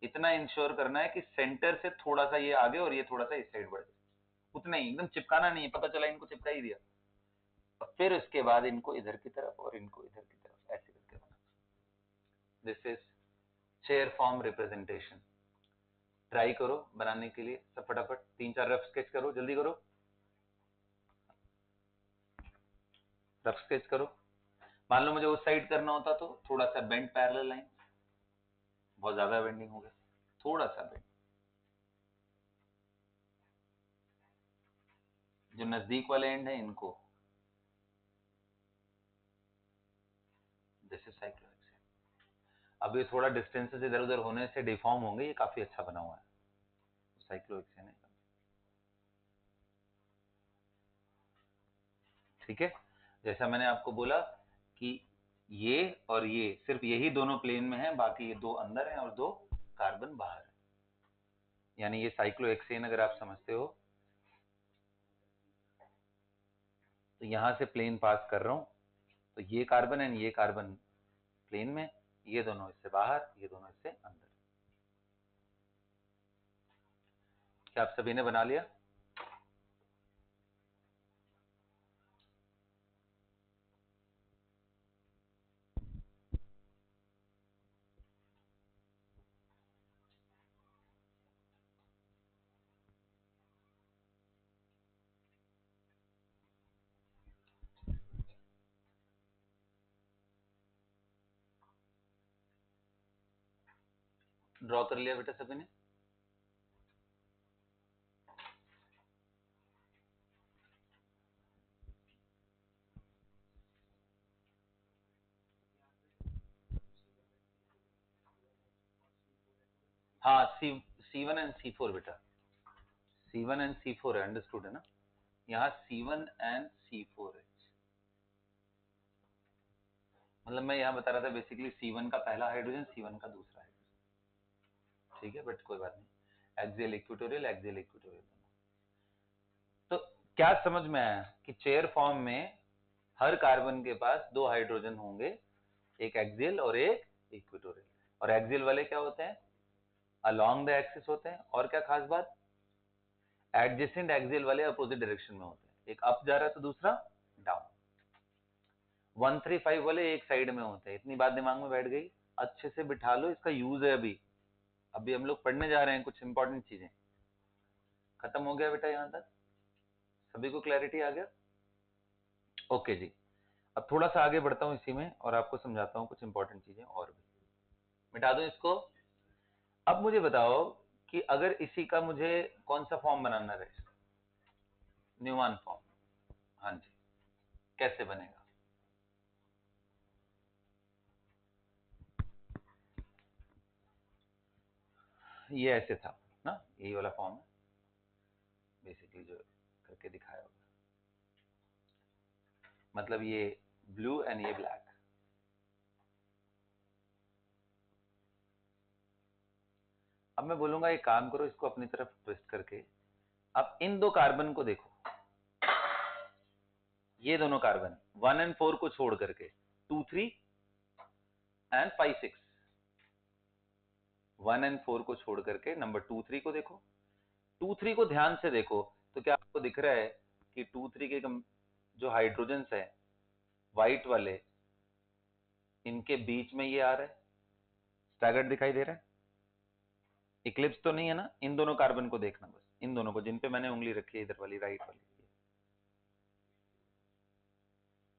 इतना इंश्योर करना है कि सेंटर से थोड़ा सा ये आगे और ये थोड़ा सा इस साइड बढ़ जाए, उतना ही, एकदम चिपकाना नहीं है, पता चला इनको चिपका ही दिया। और फिर उसके बाद इनको इधर की तरफ और इनको इधर की तरफ ऐसे करके बना। This is chair form representation. Try करो बनाने के लिए सब फटाफट, 3-4 रफ स्केच करो, जल्दी करो, रफ स्केच करो। मान लो मुझे उस साइड करना होता तो थोड़ा सा बेंड पैरेलल लाइन, बहुत ज्यादा बेंडिंग हो गया, थोड़ा सा बेंड, जो नजदीक वाले एंड है इनको, दिस इज साइक्लोहेक्सेन। अब ये थोड़ा डिस्टेंसेस इधर उधर होने से डिफॉर्म होंगे, ये काफी अच्छा बना हुआ है, साइक्लोहेक्सेन है। ठीक है, जैसा मैंने आपको बोला कि ये और ये सिर्फ यही दोनों प्लेन में है, बाकी ये दो अंदर हैं और दो कार्बन बाहर है, यानी ये साइक्लोहेक्सेन अगर आप समझते हो तो यहां से प्लेन पास कर रहा हूं, तो ये कार्बन एंड ये कार्बन प्लेन में, ये दोनों इससे बाहर, ये दोनों इससे अंदर। क्या आप सभी ने बना लिया? ड्रॉ कर लिया बेटा सभी ने? हाँ, C1 एंड C4 बेटा, C1 एंड C4 है, अंडरस्टूड है ना? यहाँ C1 एंड C4 है, मतलब मैं यहाँ बता रहा था बेसिकली C1 का पहला हाइड्रोजन, C1 का दूसरा हाइड्रोजन, ठीक है, बट कोई बात नहीं, एक्सियल इक्वेटोरियल, एक्सियल इक्वेटोरियल दोनों। तो क्या समझ में आया कि चेयर फॉर्म में हर कार्बन के पास दो हाइड्रोजन होंगे, एक एक्सियल और एक इक्वेटोरियल, और एक्सियल वाले क्या होते हैं? अलोंग द एक्सिस होते हैं, और क्या खास बात, एडजेसेंट एक्सियल वाले अपोजिट डायरेक्शन में होते हैं, एक अप जा रहा है तो दूसरा डाउन। 135 वाले एक साइड में होते हैं, इतनी बात दिमाग में बैठ गई, अच्छे से बिठा लो, इसका यूज है। अभी अभी हम लोग पढ़ने जा रहे हैं कुछ इंपॉर्टेंट चीजें। खत्म हो गया बेटा, यहां तक सभी को क्लैरिटी आ गया? ओके जी, अब थोड़ा सा आगे बढ़ता हूं इसी में और आपको समझाता हूं कुछ इंपॉर्टेंट चीजें और भी। मिटा दूं इसको? अब मुझे बताओ कि अगर इसी का मुझे कौन सा फॉर्म बनाना रहे, न्यूमैन फॉर्म, हाँ जी, कैसे बनेगा? ये ऐसे था ना, यही वाला फॉर्म है बेसिकली जो करके दिखाया होगा, मतलब ये ब्लू एंड ये ब्लैक। अब मैं बोलूंगा एक काम करो, इसको अपनी तरफ ट्विस्ट करके अब इन दो कार्बन को देखो, ये दोनों कार्बन 1 एंड 4 को छोड़ करके 2 3 एंड 5 6, 1 एंड 4 को छोड़ करके नंबर 2 3 को देखो, 2 3 को ध्यान से देखो तो क्या आपको दिख रहा है कि 2 3 के जो हाइड्रोजन्स है व्हाइट वाले, इनके बीच में ये आ रहा है, स्टैगर्ड दिखाई दे रहा है, इक्लिप्स तो नहीं है ना? इन दोनों कार्बन को देखना, बस इन दोनों को, जिन पे मैंने उंगली रखी है, इधर वाली राइट वाली,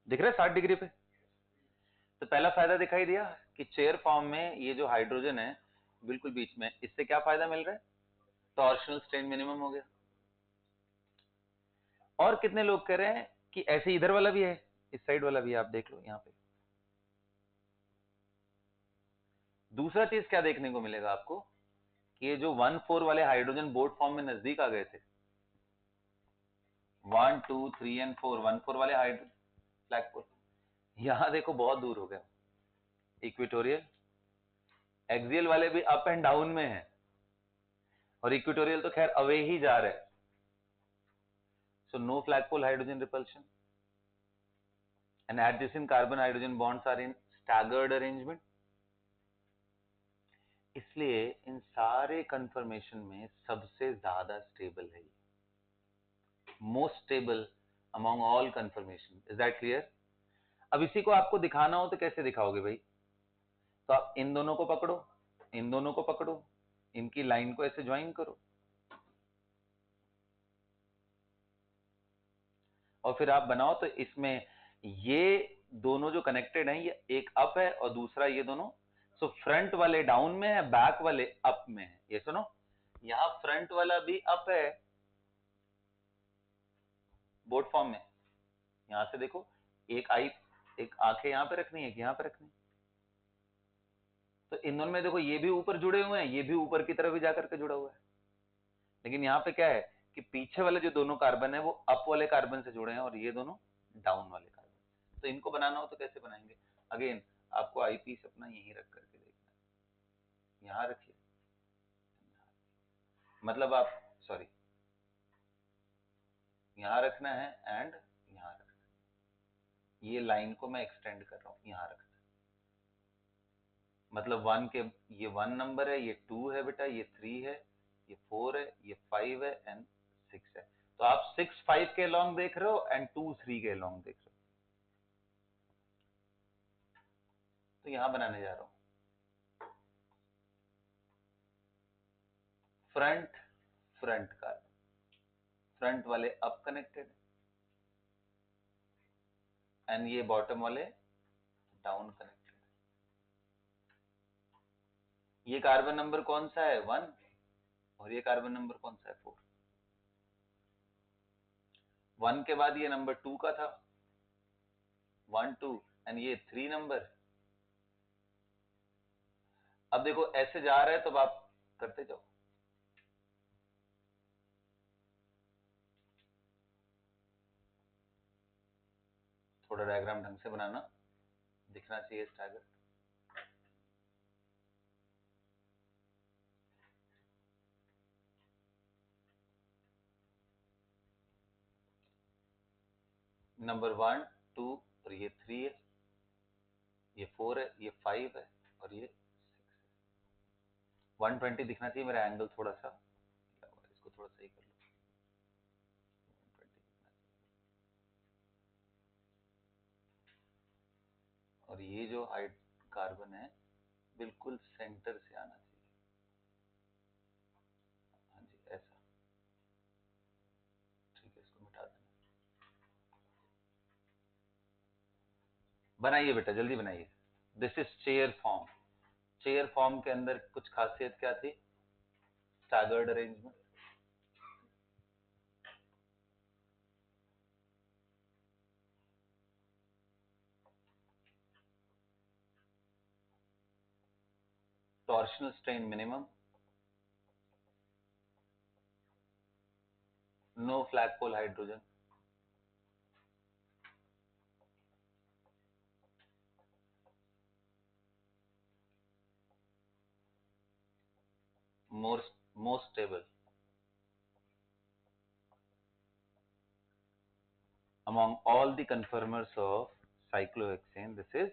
दिख रहा है 60 डिग्री पे? तो पहला फायदा दिखाई दिया कि चेयर फॉर्म में ये जो हाइड्रोजन है बिल्कुल बीच में, इससे क्या फायदा मिल रहा है? टॉर्शनल स्ट्रेन मिनिमम हो गया। और कितने लोग कह रहे हैं कि ऐसे इधर वाला भी है, इस साइड वाला भी है, आप देख लो यहाँ पे। दूसरा चीज क्या देखने को मिलेगा आपको कि ये जो 1 4 वाले हाइड्रोजन बोर्ड फॉर्म में नजदीक आ गए थे, 1 2 3 एंड 4, 1 4 वाले हाइड्रोजन ब्लैक पोल, यहां देखो बहुत दूर हो गया। इक्वेटोरियल, एक्सियल वाले भी अप एंड डाउन में है, और इक्वेटोरियल तो खैर अवे ही जा रहे हैं, so no flagpole hydrogen repulsion, and adjacent carbon hydrogen bonds are in staggered arrangement। इसलिए इन सारे कंफर्मेशन में सबसे ज्यादा स्टेबल है ये, most stable among all confirmation. Is that clear? अब इसी को आपको दिखाना हो तो कैसे दिखाओगे भाई? तो आप इन दोनों को पकड़ो, इन दोनों को पकड़ो, इनकी लाइन को ऐसे ज्वाइन करो, और फिर आप बनाओ तो इसमें ये दोनों जो कनेक्टेड हैं, ये एक अप है और दूसरा ये दोनों, सो फ्रंट वाले डाउन में है, बैक वाले अप में है। ये सुनो, यहां फ्रंट वाला भी अप है बोर्ड फॉर्म में, यहां से देखो, एक आई, एक आंखें यहां पे रखनी है, एक यहां पे रखनी है, तो इन दोनों में देखो ये भी ऊपर जुड़े हुए हैं, ये भी ऊपर की तरफ भी जाकर के जुड़ा हुआ है, लेकिन यहाँ पे क्या है कि पीछे वाले जो दोनों कार्बन है वो अप वाले कार्बन से जुड़े हैं और ये दोनों डाउन वाले कार्बन। तो इनको बनाना हो तो कैसे बनाएंगे? अगेन आपको आई पीस अपना यहीं रख करके देखना है, यहाँ रखिए, मतलब आप, सॉरी, यहाँ रखना है एंड यहाँ रखना है, ये लाइन को मैं एक्सटेंड कर रहा हूँ, यहाँ रखना है, मतलब वन के, ये वन नंबर है, ये टू है बेटा, ये थ्री है, ये फोर है, ये फाइव है एंड सिक्स है। तो आप सिक्स फाइव के लॉन्ग देख रहे हो एंड टू थ्री के लॉन्ग देख रहे हो। तो यहां बनाने जा रहा हूं फ्रंट, फ्रंट का, फ्रंट वाले अप कनेक्टेड एंड ये बॉटम वाले डाउन कनेक्टेड। ये कार्बन नंबर कौन सा है? वन, और ये कार्बन नंबर कौन सा है? फोर। वन के बाद ये नंबर टू का था, वन टू, एंड ये थ्री नंबर। अब देखो ऐसे जा रहा है तो आप करते जाओ, थोड़ा डायग्राम ढंग से बनाना, दिखना चाहिए स्टैगर। नंबर वन टू और ये थ्री है, ये फोर है, ये फाइव है और ये सिक्स है। 120 दिखना चाहिए, मेरा एंगल थोड़ा सा, इसको थोड़ा सही कर लो, 120 दिखना चाहिए। और ये जो हाइड कार्बन है बिल्कुल सेंटर से आना चाहिए, हाँ जी ऐसा, ठीक है, इसको मिटा देना। बनाइए बेटा, जल्दी बनाइए। This is chair form. Chair form के अंदर कुछ खासियत क्या थी? Staggered arrangement, torsional strain minimum, no flagpole hydrogen, most stable among all the conformers of cyclohexane, this is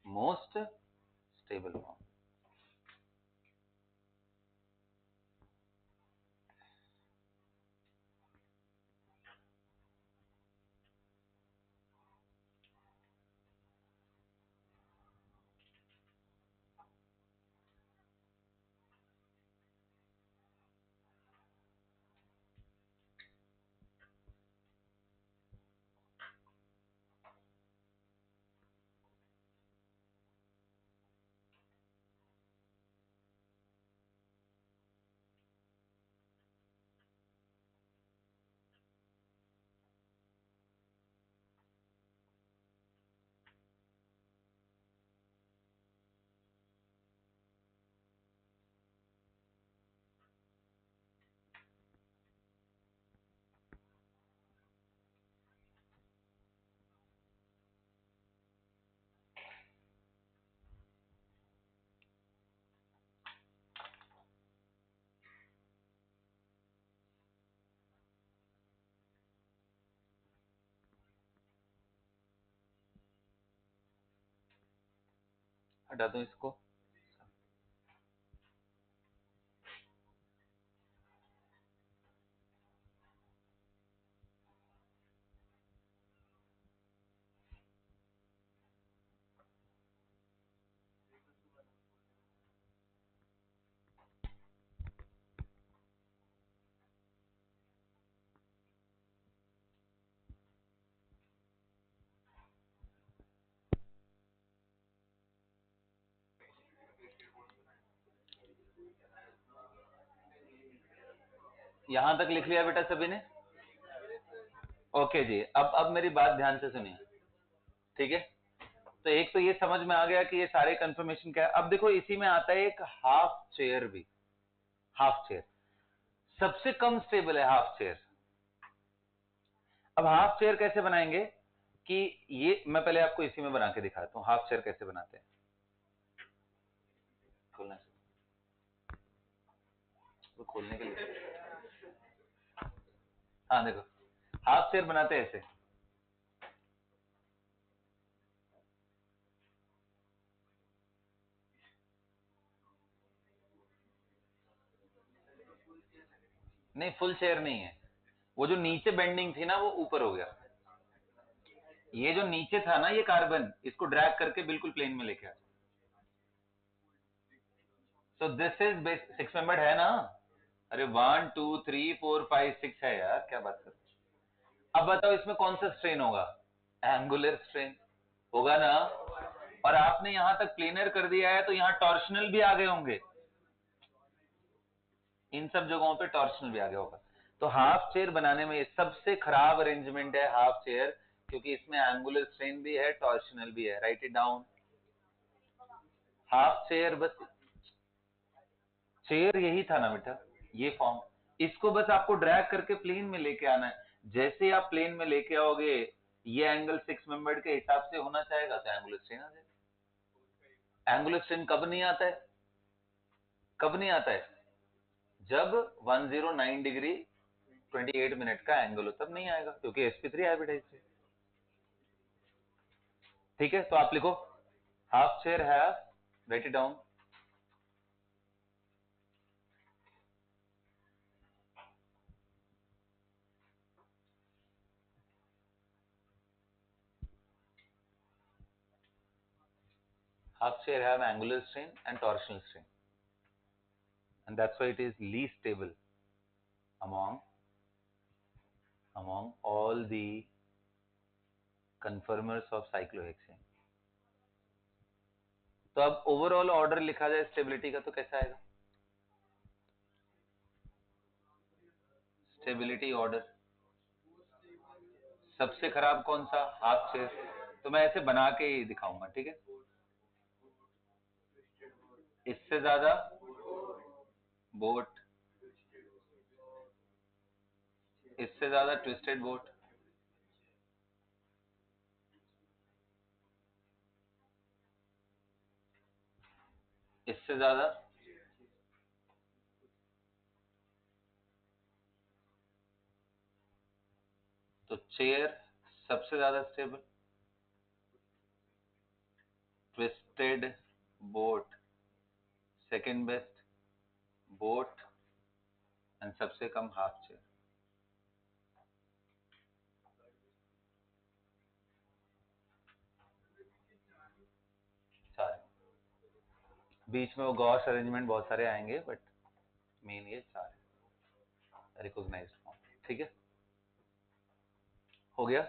most stable form. हटा दो इसको। यहां तक लिख लिया बेटा सभी ने? ओके जी, अब मेरी बात ध्यान से सुनिए, ठीक है? तो एक तो ये समझ में आ गया कि ये सारे कंफर्मेशन क्या है। अब देखो इसी में आता है एक हाफ चेयर भी। हाफ चेयर सबसे कम स्टेबल है, हाफ चेयर। अब हाफ चेयर कैसे बनाएंगे कि ये मैं पहले आपको इसी में बना के दिखाता हूं, हाफ चेयर कैसे बनाते हैं। खोलना से वो खोलने के लिए, हाँ देखो हाफ चेयर बनाते हैं ऐसे। नहीं फुल चेयर नहीं है, वो जो नीचे बेंडिंग थी ना वो ऊपर हो गया। ये जो नीचे था ना ये कार्बन, इसको ड्रैग करके बिल्कुल प्लेन में लेके आ। सो दिस इज 6 मेंबर्ड है ना? अरे 1 2 3 4 5 6 है यार, क्या बात कर। अब बताओ इसमें कौन सा स्ट्रेन होगा? एंगुलर स्ट्रेन होगा ना। और आपने यहां तक प्लेनर कर दिया है तो यहां टॉर्शनल भी आ गए होंगे, इन सब जगहों पे टॉर्शनल भी आ गया होगा। तो हाफ चेयर बनाने में ये सबसे खराब अरेंजमेंट है हाफ चेयर, क्योंकि इसमें एंगुलर स्ट्रेन भी है, टॉर्शनल भी है। Right it down. Half chair बस, चेयर यही था ना बेटा, ये फॉर्म। इसको बस आपको ड्रैग करके प्लेन में लेके आना है। जैसे आप प्लेन में लेके आओगे ये एंगल 6 मेंबर्ड के हिसाब से होना चाहेगा तो एंगुलर स्ट्रेन आ जाएगा। एंगुलर स्ट्रेन कब नहीं आता है? कब नहीं आता है? जब 109 डिग्री 28 मिनट का एंगल हो तब नहीं आएगा, क्योंकि sp3 है बेटा इससे। ठीक है, तो आप लिखो हाफ चेयर है, right it down. Half chair have angular strain and torsional strain, and that's why it is least stable among all the conformers of cyclohexane. तो अब ओवरऑल ऑर्डर लिखा जाए स्टेबिलिटी का तो कैसा आएगा? स्टेबिलिटी ऑर्डर सबसे खराब कौन सा? Half chair. तो मैं ऐसे बना के ही दिखाऊंगा, ठीक है? इससे ज्यादा बोट, इससे ज्यादा ट्विस्टेड बोट, इससे ज्यादा तो चेयर सबसे ज्यादा stable, twisted boat second best, boat and सबसे कम हाफ चेयर। सारे बीच में वो गॉस अरेंजमेंट बहुत सारे आएंगे, बट मेन ये सारे रिकॉग्नाइज्ड फॉर्म। ठीक है, हो गया।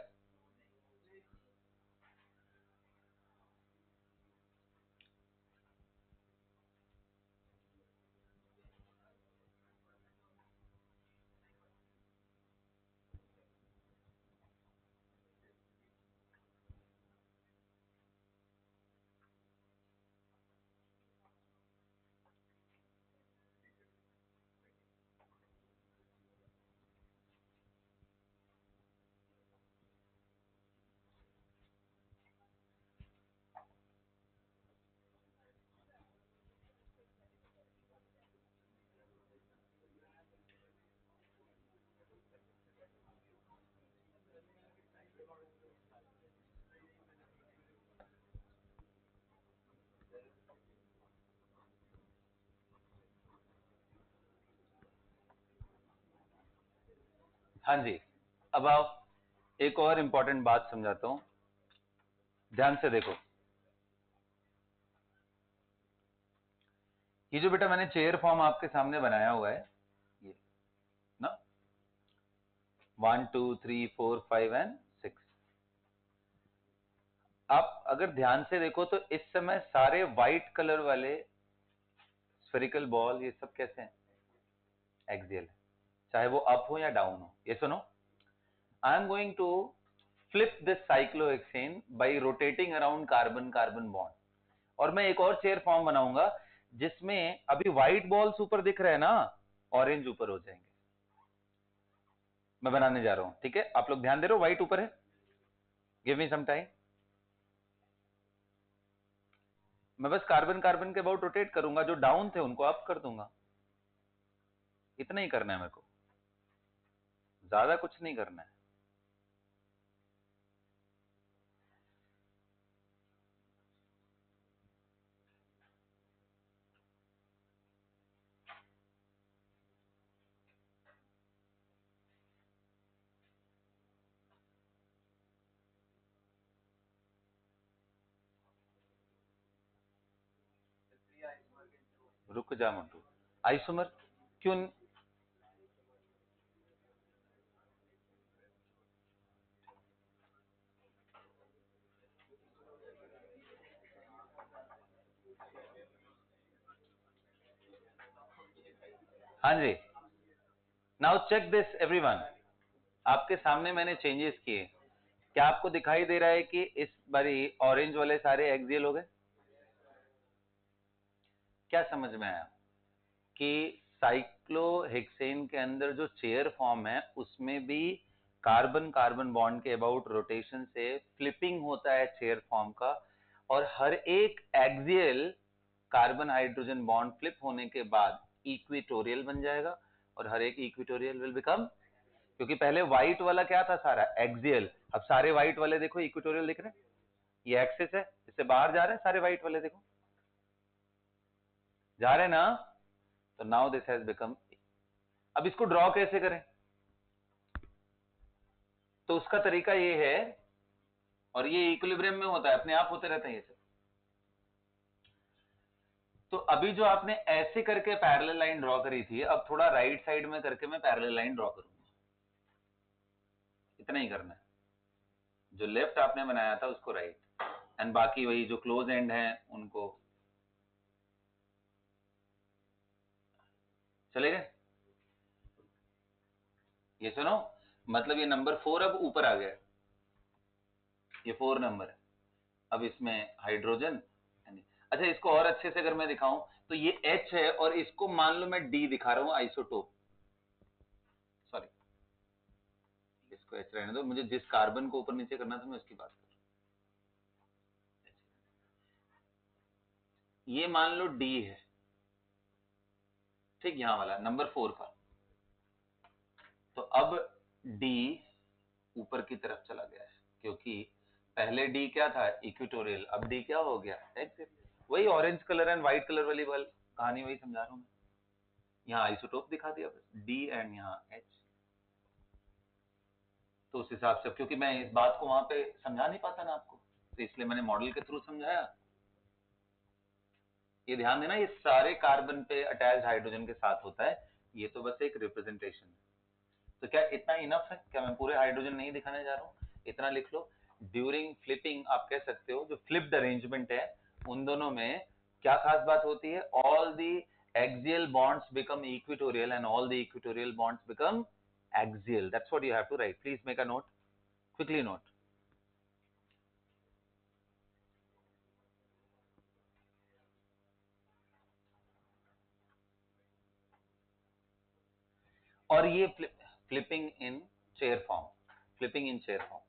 हाँ जी, अब आप एक और इंपॉर्टेंट बात समझाता हूं, ध्यान से देखो। ये जो बेटा मैंने चेयर फॉर्म आपके सामने बनाया हुआ है, ये ना 1 2 3 4 5 एंड 6। आप अगर ध्यान से देखो तो इस समय सारे व्हाइट कलर वाले स्फेरिकल बॉल ये सब कैसे हैं? एक्सियल है। चाहे वो अप हो या डाउन हो। ये सुनो, I am going to flip this cyclohexane by rotating around carbon carbon bond, और मैं एक और चेयर फॉर्म बनाऊंगा जिसमें अभी व्हाइट बॉल्स ऊपर दिख रहे हैं ना, ऑरेंज ऊपर हो जाएंगे। मैं बनाने जा रहा हूं, ठीक है? आप लोग ध्यान दे रहे हो, व्हाइट ऊपर है, गिव मी सम टाइम। मैं बस कार्बन कार्बन के अबाउट रोटेट करूंगा, जो डाउन थे उनको अप कर दूंगा। इतना ही करना है मेरे को, ज्यादा कुछ नहीं करना है। रुक जा मंटू, आइसोमर क्यों? हाँ जी, नाउ चेक दिस एवरीवन, आपके सामने मैंने चेंजेस किए। क्या आपको दिखाई दे रहा है कि इस बारी ऑरेंज वाले सारे एक्सियल हो गए? क्या समझ में आया कि साइक्लोहेक्सेन के अंदर जो चेयर फॉर्म है उसमें भी कार्बन कार्बन बॉन्ड के अबाउट रोटेशन से फ्लिपिंग होता है चेयर फॉर्म का, और हर एक axial carbon hydrogen bond flip होने के बाद इक्विटोरियल बन जाएगा, और हर एक इक्विटोरियल विल बिकम, क्योंकि पहले व्हाइट वाला क्या था, सारा एक्सियल, अब सारे व्हाइट वाले देखो इक्विटोरियल दिख रहे हैं। ये एक्सिस है, इससे बाहर जा रहे हैं सारे व्हाइट वाले, देखो जा रहे हैं ना, तो नाउ दिस हैज बिकम। अब इसको ड्रॉ कैसे करें? तो उसका तरीका ये है, और ये इक्विलिब्रियम में होता है, अपने आप होते रहते हैं ये सब। तो अभी जो आपने ऐसे करके पैरेलल लाइन ड्रॉ करी थी, अब थोड़ा राइट साइड में करके मैं पैरेलल लाइन ड्रॉ करूंगा। इतना ही करना है, जो लेफ्ट आपने बनाया था उसको राइट, एंड बाकी वही जो क्लोज एंड है उनको चलेगा। ये सुनो, मतलब ये नंबर 4 अब ऊपर आ गया, ये 4 नंबर है, अब इसमें हाइड्रोजन। अच्छा, इसको और अच्छे से अगर मैं दिखाऊं तो ये H है, और इसको मान लो मैं D दिखा रहा हूं, आइसोटोप। सॉरी, इसको H रहने दो, मुझे जिस कार्बन को ऊपर नीचे करना था मैं उसकी बात कर रहा हूं। ये मान लो D है, ठीक, यहां वाला नंबर 4 का। तो अब D ऊपर की तरफ चला गया है, क्योंकि पहले D क्या था, इक्विटोरियल, अब D क्या हो गया, एक्सिस। वही orange colour and white colour वाली कहानी वही समझा रहा हूं मैं। यहाँ आइसोटोप दिखा दिया बस, D एंड यहाँ H। तो उस हिसाब से, क्योंकि मैं इस बात को वहां पे समझा नहीं पाता ना आपको, तो इसलिए मैंने मॉडल के थ्रू समझाया। ये ध्यान देना, ये सारे कार्बन पे अटैच्ड हाइड्रोजन के साथ होता है, ये तो बस एक रिप्रेजेंटेशन है। तो क्या इतना इनफ है? क्या मैं पूरे हाइड्रोजन नहीं दिखाने जा रहा हूँ? इतना लिख लो। ड्यूरिंग फ्लिपिंग आप कह सकते हो, जो फ्लिप्ड अरेंजमेंट है उन दोनों में क्या खास बात होती है, all the axial bonds become equatorial and all the equatorial bonds become axial. That's what you have to write. Please make a note. Quickly note. और ये फ्लिपिंग इन चेयर फॉर्म, फ्लिपिंग इन चेयर फॉर्म।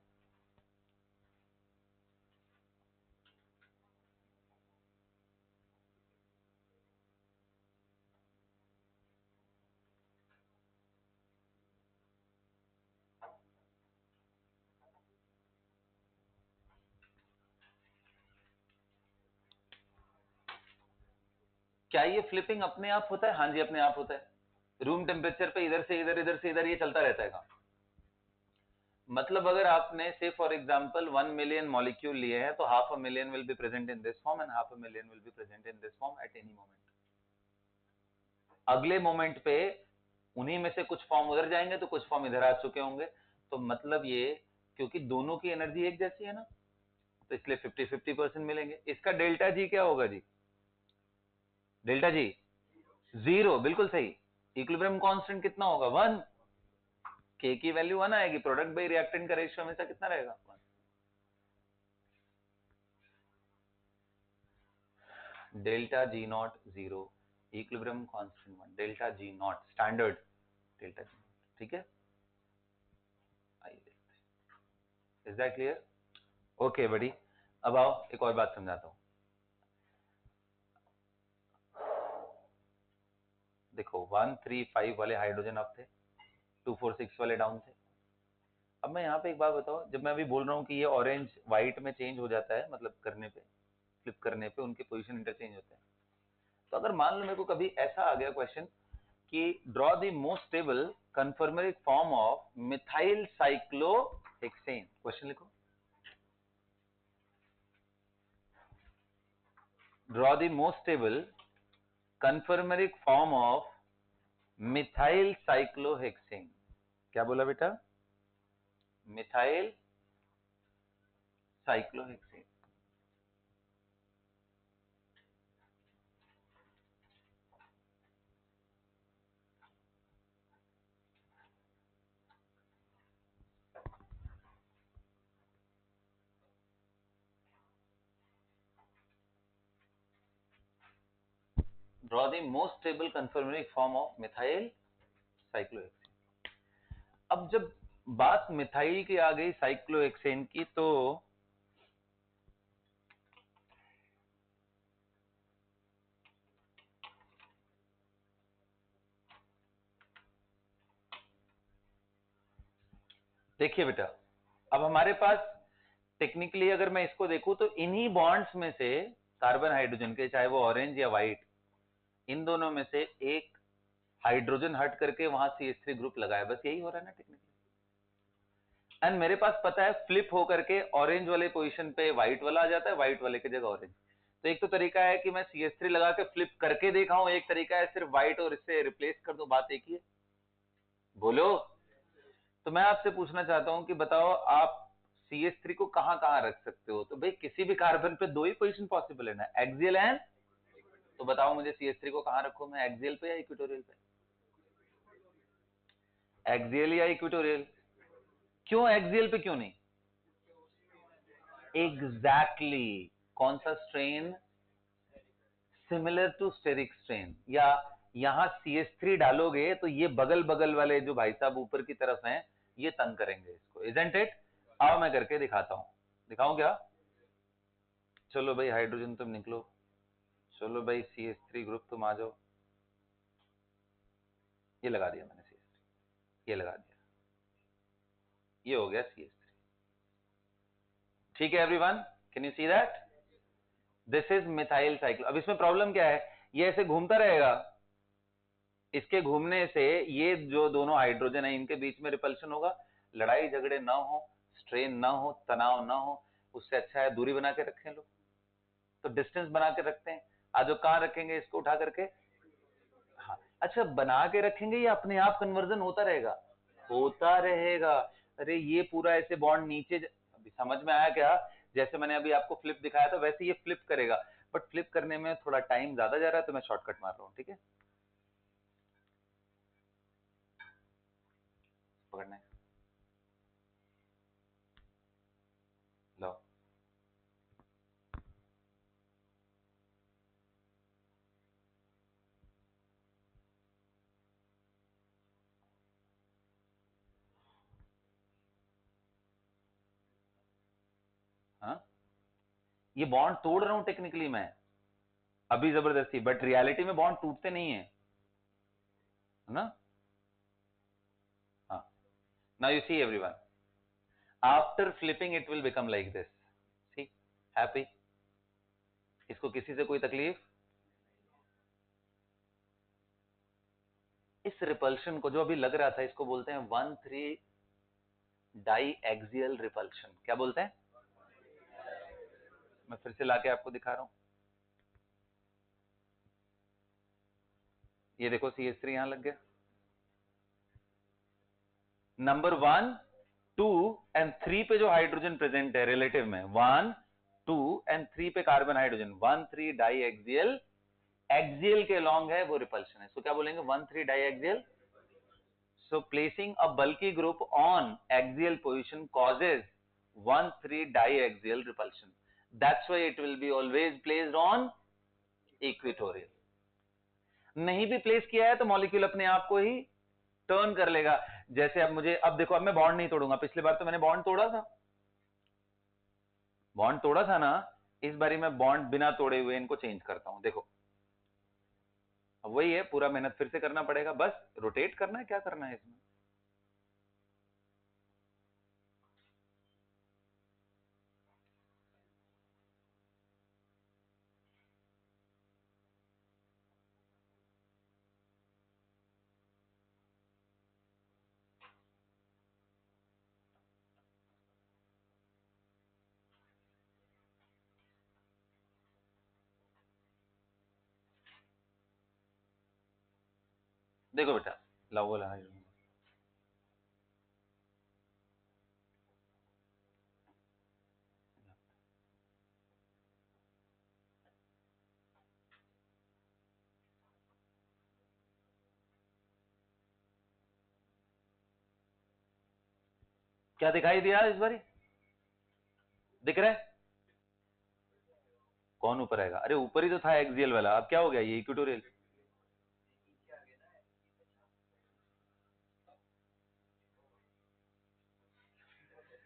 क्या ये flipping अपने आप होता है? हाँ जी, अपने आप होता है। रूम टेम्परेचर पे इधर से इधर, इधर से इधर, ये चलता रहता है काम। मतलब अगर आपने से फॉर एग्जांपल 1 मिलियन मॉलिक्यूल लिए हैं, तो half a million will be present in this form and half a million will be present in this form at any moment. अगले मोमेंट पे उन्हीं में से कुछ फॉर्म उधर जाएंगे तो कुछ फॉर्म इधर आ चुके होंगे। तो मतलब ये, क्योंकि दोनों की एनर्जी एक जैसी है ना, तो इसलिए 50-50% मिलेंगे। इसका डेल्टा जी क्या होगा जी? डेल्टा जी 0, बिल्कुल सही। इक्विलिब्रियम कांस्टेंट कितना होगा? 1। के की वैल्यू 1 आएगी, प्रोडक्ट बाई रिएक्टेंट का रेशियो हमेशा कितना रहेगा? Delta G not 0, equilibrium constant 1, delta G not standard delta G, ठीक है। आइए देखते हैं, इज दैट क्लियर? ओके बड़ी, अब आओ एक और बात समझाता हूं। देखो 1 3 5 वाले हाइड्रोजन अप थे, 2 4 6 वाले डाउन थे। अब मैं यहाँ पे एक बात बताओ, जब मैं अभी बोल रहा हूँ कि ये ऑरेंज व्हाइट में चेंज हो जाता है, मतलब करने पे, फ्लिप करने पे उनके पोजीशन इंटरचेंज होते हैं, तो अगर मान लो मेरे को कभी ऐसा आ गया क्वेश्चन कि draw the most stable conformative form of methyl cyclohexane, question लिखो, draw the most stable conformative form of methyl cyclohexane. क्या बोला बेटा? Methyl cyclohexane. Draw the most stable conformative form of methyl cyclohexane। अब जब बात methyl की आ गई cyclohexane की, तो देखिए बेटा, अब हमारे पास टेक्निकली अगर मैं इसको देखूं तो इन्हीं बॉन्ड्स में से कार्बन हाइड्रोजन के, चाहे वो ऑरेंज या व्हाइट, इन दोनों में से एक हाइड्रोजन हट करके वहां CH3 ग्रुप लगाया, बस यही हो रहा है ना टेक्निकली। एंड मेरे पास पता है फ्लिप होकर के ऑरेंज वाले पोजीशन पे व्हाइट वाला आ जाता है, व्हाइट वाले की जगह ऑरेंज। तो एक तो तरीका है कि मैं CH3 लगा के फ्लिप करके देखा हूं, एक तरीका है सिर्फ व्हाइट और इससे रिप्लेस कर दो, बात एक ही है। बोलो। तो मैं आपसे पूछना चाहता हूं कि बताओ आप CH3 को कहां कहां रख सकते हो? तो भाई किसी भी कार्बन पे दो ही पोजीशन पॉसिबल है ना, एक्सियल एंड, तो बताओ मुझे CH3 को कहां रखूं मैं, एक्सियल पे या इक्वेटोरियल पे? एक्सियल या इक्वेटोरियल? क्यों एक्सियल पे क्यों नहीं? एग्जैक्टली कौन सा strain? Similar to steric strain. या यहां CH3 डालोगे तो ये बगल बगल वाले जो भाई साहब ऊपर की तरफ हैं, ये तंग करेंगे इसको, इजंट इट? आओ मैं करके दिखाता हूं, दिखाऊं क्या? चलो भाई हाइड्रोजन तुम निकलो, चलो भाई CH3 ग्रुप तुम आ जाओ, ये लगा दिया मैंने CH3, ये लगा दिया, ये हो गया CH3। ठीक है everyone, can you see that? This is methyl cyclo. अब इसमें प्रॉब्लम क्या है, ये ऐसे घूमता रहेगा, इसके घूमने से ये जो दोनों हाइड्रोजन है इनके बीच में रिपल्शन होगा, लड़ाई झगड़े ना हो, स्ट्रेन ना हो, तनाव ना हो, उससे अच्छा है दूरी बना के रखें लोग। तो डिस्टेंस बना के रखते हैं। आज कहां रखेंगे इसको उठा करके? हाँ, अच्छा बना के रखेंगे या अपने आप कन्वर्जन होता रहेगा? होता रहेगा। अरे ये पूरा ऐसे बॉन्ड नीचे अभी समझ में आया क्या? जैसे मैंने अभी आपको फ्लिप दिखाया था वैसे ये फ्लिप करेगा, बट फ्लिप करने में थोड़ा टाइम ज्यादा जा रहा है, तो मैं शॉर्टकट मार रहा हूं, ठीक है? पकड़ना है, लो। हाँ, ये बॉन्ड तोड़ रहा हूं टेक्निकली मैं अभी जबरदस्ती, बट रियलिटी में बॉन्ड टूटते नहीं है, है ना? हाँ, now you see everyone, after flipping it will become like this, see, happy? इसको किसी से कोई तकलीफ? इस रिपल्शन को जो अभी लग रहा था, इसको बोलते हैं 1,3 डाई एक्सियल रिपल्शन। क्या बोलते हैं? मैं फिर से लाके आपको दिखा रहा हूं, ये देखो CH3 यहां लग गया। नंबर 1 2 एंड 3 पे जो हाइड्रोजन प्रेजेंट है रिलेटिव में, 1 2 एंड 3 पे carbon hydrogen, 1,3 di axial, axial के लॉन्ग है वो रिपल्शन है, सो क्या बोलेंगे? 1,3 di axial. So placing a bulky group on axial position causes 1,3 diaxial repulsion. That's why it will be always placed on equatorial. नहीं भी place किया है तो मॉलिक्यूल अपने आप को ही टर्न कर लेगा। जैसे अब देखो, अब मैं बॉन्ड नहीं तोड़ूंगा, पिछली बार तो मैंने बॉन्ड तोड़ा था, ना। इस बारी मैं बॉन्ड बिना तोड़े हुए इनको चेंज करता हूं। देखो अब वही है, पूरा मेहनत फिर से करना पड़ेगा, बस रोटेट करना है, क्या करना है इसमें। देखो बेटा, लाओ बोला क्या दिखाई दिया इस बारी, दिख रहा है? कौन ऊपर आएगा? अरे ऊपर ही तो था एक्सियल वाला, अब क्या हो गया ये इक्वेटोरियल?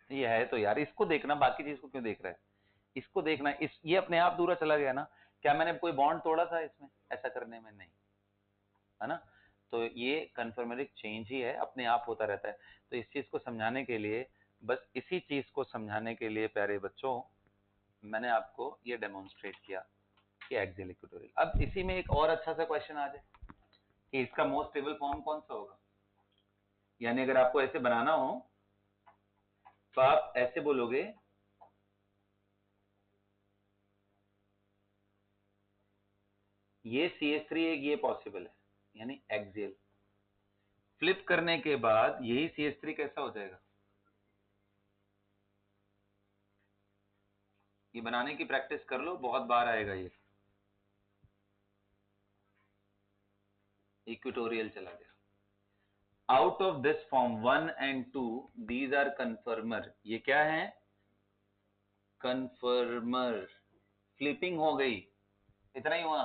ये है तो यार, इसको देखना, बाकी चीज को क्यों देख रहा है? इसको देखना, ये अपने आप दूर चला गया ना। क्या मैंने कोई बॉन्ड तोड़ा था इसमें ऐसा करने में? नहीं, है ना। तो ये कन्फर्मेटिक चेंज ही है, अपने आप होता रहता है। तो इस चीज को समझाने के लिए, बस इसी चीज को समझाने के लिए प्यारे बच्चों, मैंने आपको ये डेमोन्स्ट्रेट किया कि एक्सियल इक्वेटोरियल। अब इसी में एक और अच्छा सा क्वेश्चन आ जाए कि इसका मोस्ट स्टेबल फॉर्म कौन सा होगा। यानी अगर आपको ऐसे बनाना हो तो आप ऐसे बोलोगे, ये CH3 एक ये पॉसिबल है, यानी एक्सियल। फ्लिप करने के बाद यही CH3 कैसा हो जाएगा? ये बनाने की प्रैक्टिस कर लो, बहुत बार आएगा ये। इक्वेटोरियल चला गया। Out of this form 1 and 2 these are conformer. ये क्या है? कन्फर्मर। फ्लिपिंग हो गई, इतना ही हुआ।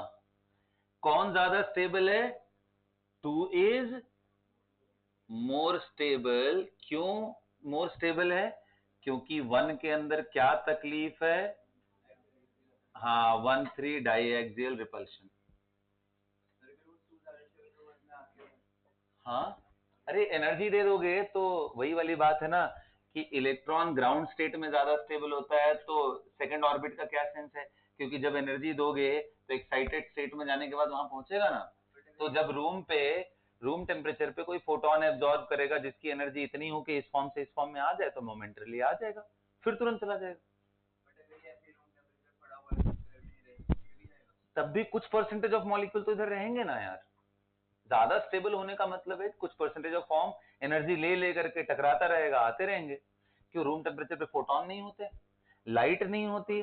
कौन ज्यादा स्टेबल है? 2 इज मोर स्टेबल। क्यों मोर स्टेबल है? क्योंकि 1 के अंदर क्या तकलीफ है? हाँ, 1,3 डाइएक्सियल रिपल्शन। हाँ, अरे एनर्जी दे दोगे तो वही वाली बात है ना कि इलेक्ट्रॉन ग्राउंड स्टेट में ज्यादा स्टेबल होता है, तो सेकंड ऑर्बिट का क्या सेंस है? क्योंकि जब एनर्जी दोगे तो एक्साइटेड स्टेट में जाने के बाद वहां पहुंचेगा ना। तो जब रूम टेम्परेचर पे कोई फोटोन एब्जॉर्ब करेगा जिसकी एनर्जी इतनी हो कि इस फॉर्म से इस फॉर्म में आ जाए, तो मोमेंटरली आ जाएगा, फिर तुरंत चला जाएगा। तब भी कुछ परसेंटेज ऑफ मॉलिक्यूल तो इधर रहेंगे ना यार। ज्यादा स्टेबल होने का मतलब है कुछ परसेंटेज ऑफ फॉर्म एनर्जी ले करके टकराता रहेगा, आते रहेंगे। क्यों? रूम टेम्परेचर पे फोटोन नहीं होते, लाइट नहीं होती,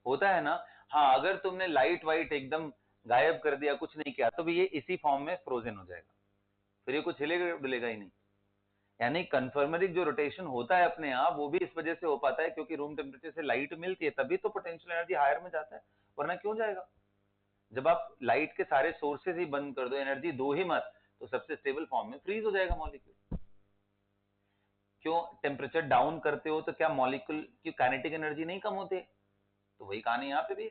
होता है ना। हाँ, अगर तुमने लाइट वाइट एकदम गायब कर दिया, कुछ नहीं किया, तो भी ये इसी फॉर्म में फ्रोजन हो जाएगा, फिर ये कुछ हिलेगा डुलेगा ही नहीं। यानी कन्फर्मरिक जो रोटेशन होता है अपने आप, वो भी इस वजह से हो पाता है क्योंकि रूम टेम्परेचर से लाइट मिलती है, तभी तो पोटेंशियल एनर्जी हायर में जाता है, वरना क्यों जाएगा? जब आप लाइट के सारे सोर्सेज ही बंद कर दो, एनर्जी दो ही मत, तो सबसे स्टेबल फॉर्म में फ्रीज हो जाएगा मॉलिक्यूल। क्यों? टेम्परेचर डाउन करते हो तो क्या मॉलिक्यूल की काइनेटिक एनर्जी नहीं कम होती? तो वही कहानी यहाँ पे भी,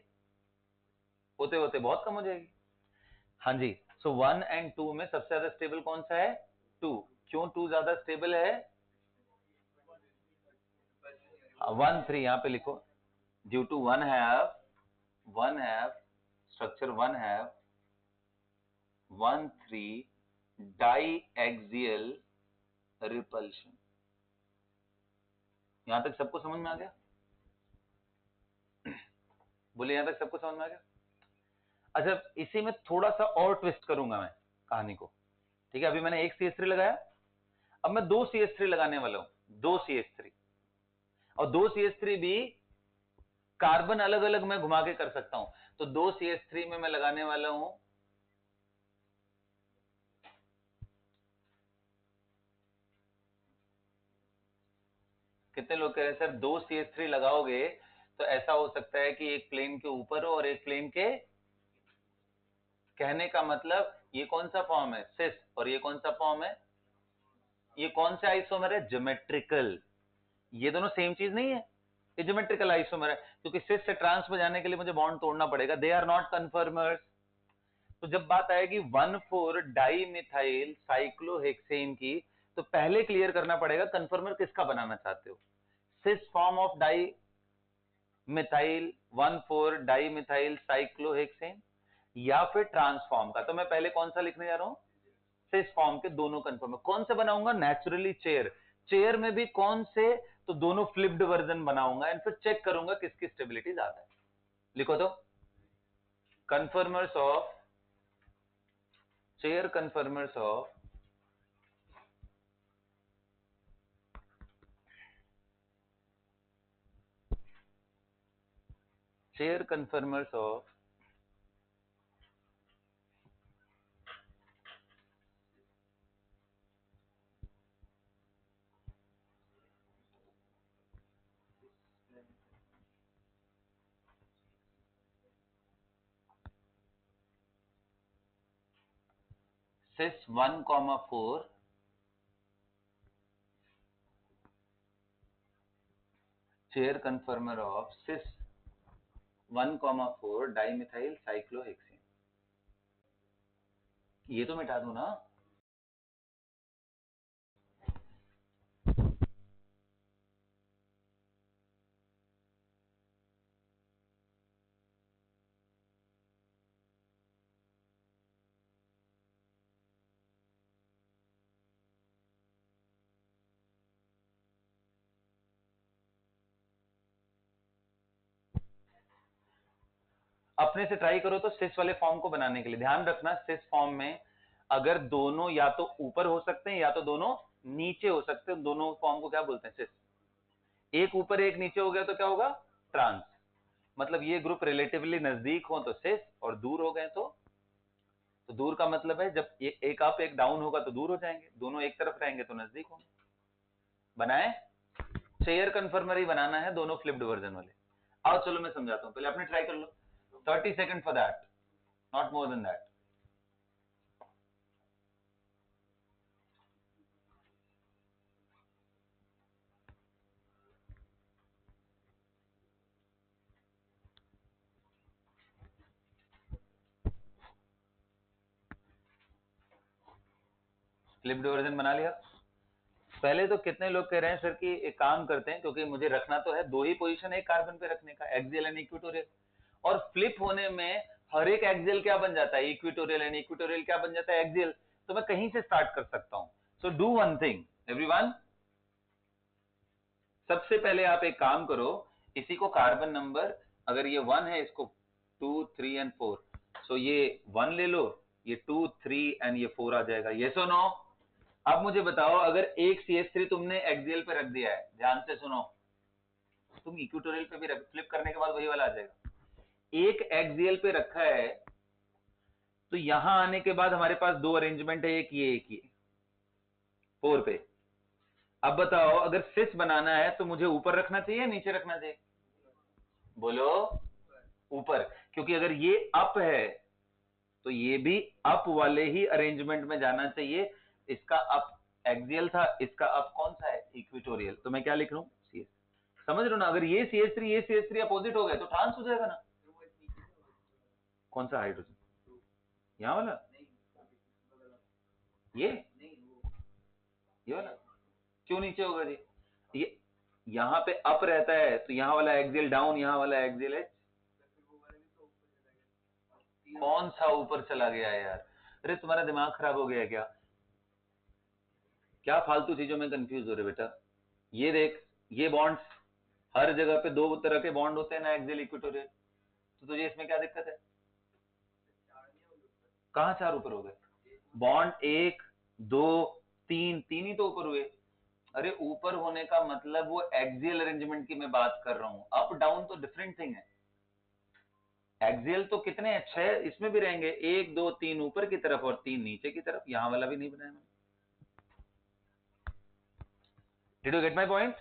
होते होते बहुत कम हो जाएगी। हाँ जी। सो 1 and 2 में सबसे ज्यादा स्टेबल कौन सा है? 2। क्यों 2 ज्यादा स्टेबल है? 1 3 यहाँ पे लिखो, due to one have structure 1 have 1,3 diaxial repulsion. यहां तक सबको समझ में आ गया? बोले यहां तक सबको समझ में आ गया? अच्छा, इसी में थोड़ा सा और ट्विस्ट करूंगा मैं कहानी को। ठीक है, अभी मैंने एक CH3 लगाया, अब मैं 2 CH3 लगाने वाला हूं। 2 CH3, और 2 CH3 भी कार्बन अलग अलग मैं घुमा के कर सकता हूं। तो 2 CH3 में मैं लगाने वाला हूं कितने लोग कह रहे हैं सर 2 CH3 लगाओगे तो ऐसा हो सकता है कि एक प्लेन के ऊपर हो और एक प्लेन के, कहने का मतलब ये कौन सा फॉर्म है, सिस, और ये कौन सा फॉर्म है, ये कौन सा आइसोमर है, ज्योमेट्रिकल। ये दोनों सेम चीज नहीं है, ये ज्योमेट्रिकल आइसोमर है, क्योंकि सिस से ट्रांस में जाने के लिए मुझे बॉन्ड तोड़ना पड़ेगा, दे आर नॉट कन्फर्मर्स। तो जब बात आएगी 1,4 डाई मिथाइल साइक्लोहेक्सेन की, तो पहले क्लियर करना पड़ेगा कन्फर्मर किसका बनाना चाहते हो, cis form of di methyl 1,4 di methyl cyclohexane या फिर ट्रांसफॉर्म का। तो मैं पहले कौन सा लिखने जा रहा हूं, सिस फॉर्म के दोनों कन्फर्म। कौन से बनाऊंगा, नेचुरली चेयर, चेयर में भी कौन से, तो दोनों फ्लिप्ड वर्जन बनाऊंगा एंड फिर चेक करूंगा किसकी स्टेबिलिटी ज्यादा है। लिखो तो, conformers of, chair conformers of chair conformers of cis 1,4 chair conformer of cis 1,4 dimethyl cyclohexane. ये तो मिटा दूं ना, अपने से ट्राई करो तो सिस वाले फॉर्म को बनाने के लिए ध्यान रखना, सिस फॉर्म में अगर दोनों या तो ऊपर हो सकते हैं या तो दोनों नीचे हो सकते हैं, दोनों फॉर्म को क्या बोलते हैं, सिस। एक ऊपर एक नीचे हो गया तो क्या होगा, ट्रांस। मतलब ये ग्रुप रिलेटिवली नजदीक हो तो सिस, और दूर हो गए तो दूर का मतलब है जब एक अप एक डाउन होगा तो दूर हो जाएंगे, दोनों एक तरफ रहेंगे तो नजदीक होंगे। बनाए, चेयर कन्फर्मर ही बनाना है, दोनों फ्लिप्ड वर्जन वाले। आओ चलो मैं समझाता हूं, पहले अपने ट्राई कर लो, 30 second for that, not more than that. Flipped version बना लिया। पहले तो कितने लोग कह रहे हैं सर कि एक काम करते हैं, क्योंकि मुझे रखना तो है, दो ही पोजीशन है कार्बन पे रखने का, एक्सियल एंड इक्वेटोरियल, और फ्लिप होने में हर एक एक्सियल क्या बन जाता है, इक्वेटोरियल, एंड इक्वेटोरियल क्या बन जाता है, एक्सियल। तो मैं कहीं से स्टार्ट कर सकता हूं। So do one thing everyone, सबसे पहले आप एक काम करो, इसी को कार्बन नंबर, अगर ये 1 है इसको 2 3 एंड 4, सो ये 1 ले लो, ये 2 3 एंड ये 4 आ जाएगा, ये सो नो। अब मुझे बताओ, अगर एक CH3 तुमने एक्सियल पे रख दिया है, ध्यान से सुनो, तुम इक्वेटोरियल पे भी रख, फ्लिप करने के बाद वही वाला आ जाएगा। एक एक्सियल पे रखा है तो यहां आने के बाद हमारे पास दो अरेंजमेंट है, एक ये 4 पे। अब बताओ, अगर सिस बनाना है तो मुझे ऊपर रखना चाहिए नीचे रखना चाहिए, बोलो ऊपर, क्योंकि अगर ये अप है तो ये भी अप वाले ही अरेंजमेंट में जाना चाहिए। इसका अप एक्सियल था, इसका अप कौन सा है, इक्वेटोरियल। तो मैं क्या लिख रहा हूं, CS। समझ रहे हो ना, अगर ये CH3 ये CH3 अपोजिट हो गए तो ट्रांस हो जाएगा ना। कौन सा हाइड्रोजन, यहां वाला, ये वाला क्यों नीचे होगा जी, ये यहां पे अप रहता है तो यहां वाला एक्सियल डाउन, यहां वाला एक्सियल है, कौन सा ऊपर चला गया है यार। अरे तुम्हारा दिमाग खराब हो गया क्या, क्या फालतू चीजों में कंफ्यूज हो रहे बेटा। ये देख, ये बॉन्ड्स, हर जगह पे दो तरह के बॉन्ड होते हैं ना, एक्सियल इक्वेटोरियल, तो तुझे इसमें क्या दिक्कत है, कहां चार ऊपर हो गए, बॉन्ड एक दो तीन, तीन ही तो ऊपर हुए। अरे ऊपर होने का मतलब वो एक्सियल अरेंजमेंट की मैं बात कर रहा हूं, अप डाउन तो डिफरेंट थिंग है। एक्सियल तो कितने हैं, 6, इसमें भी रहेंगे, 1 2 3 ऊपर की तरफ और 3 नीचे की तरफ, यहां वाला भी नहीं बनाया मैंने। Did you get my point.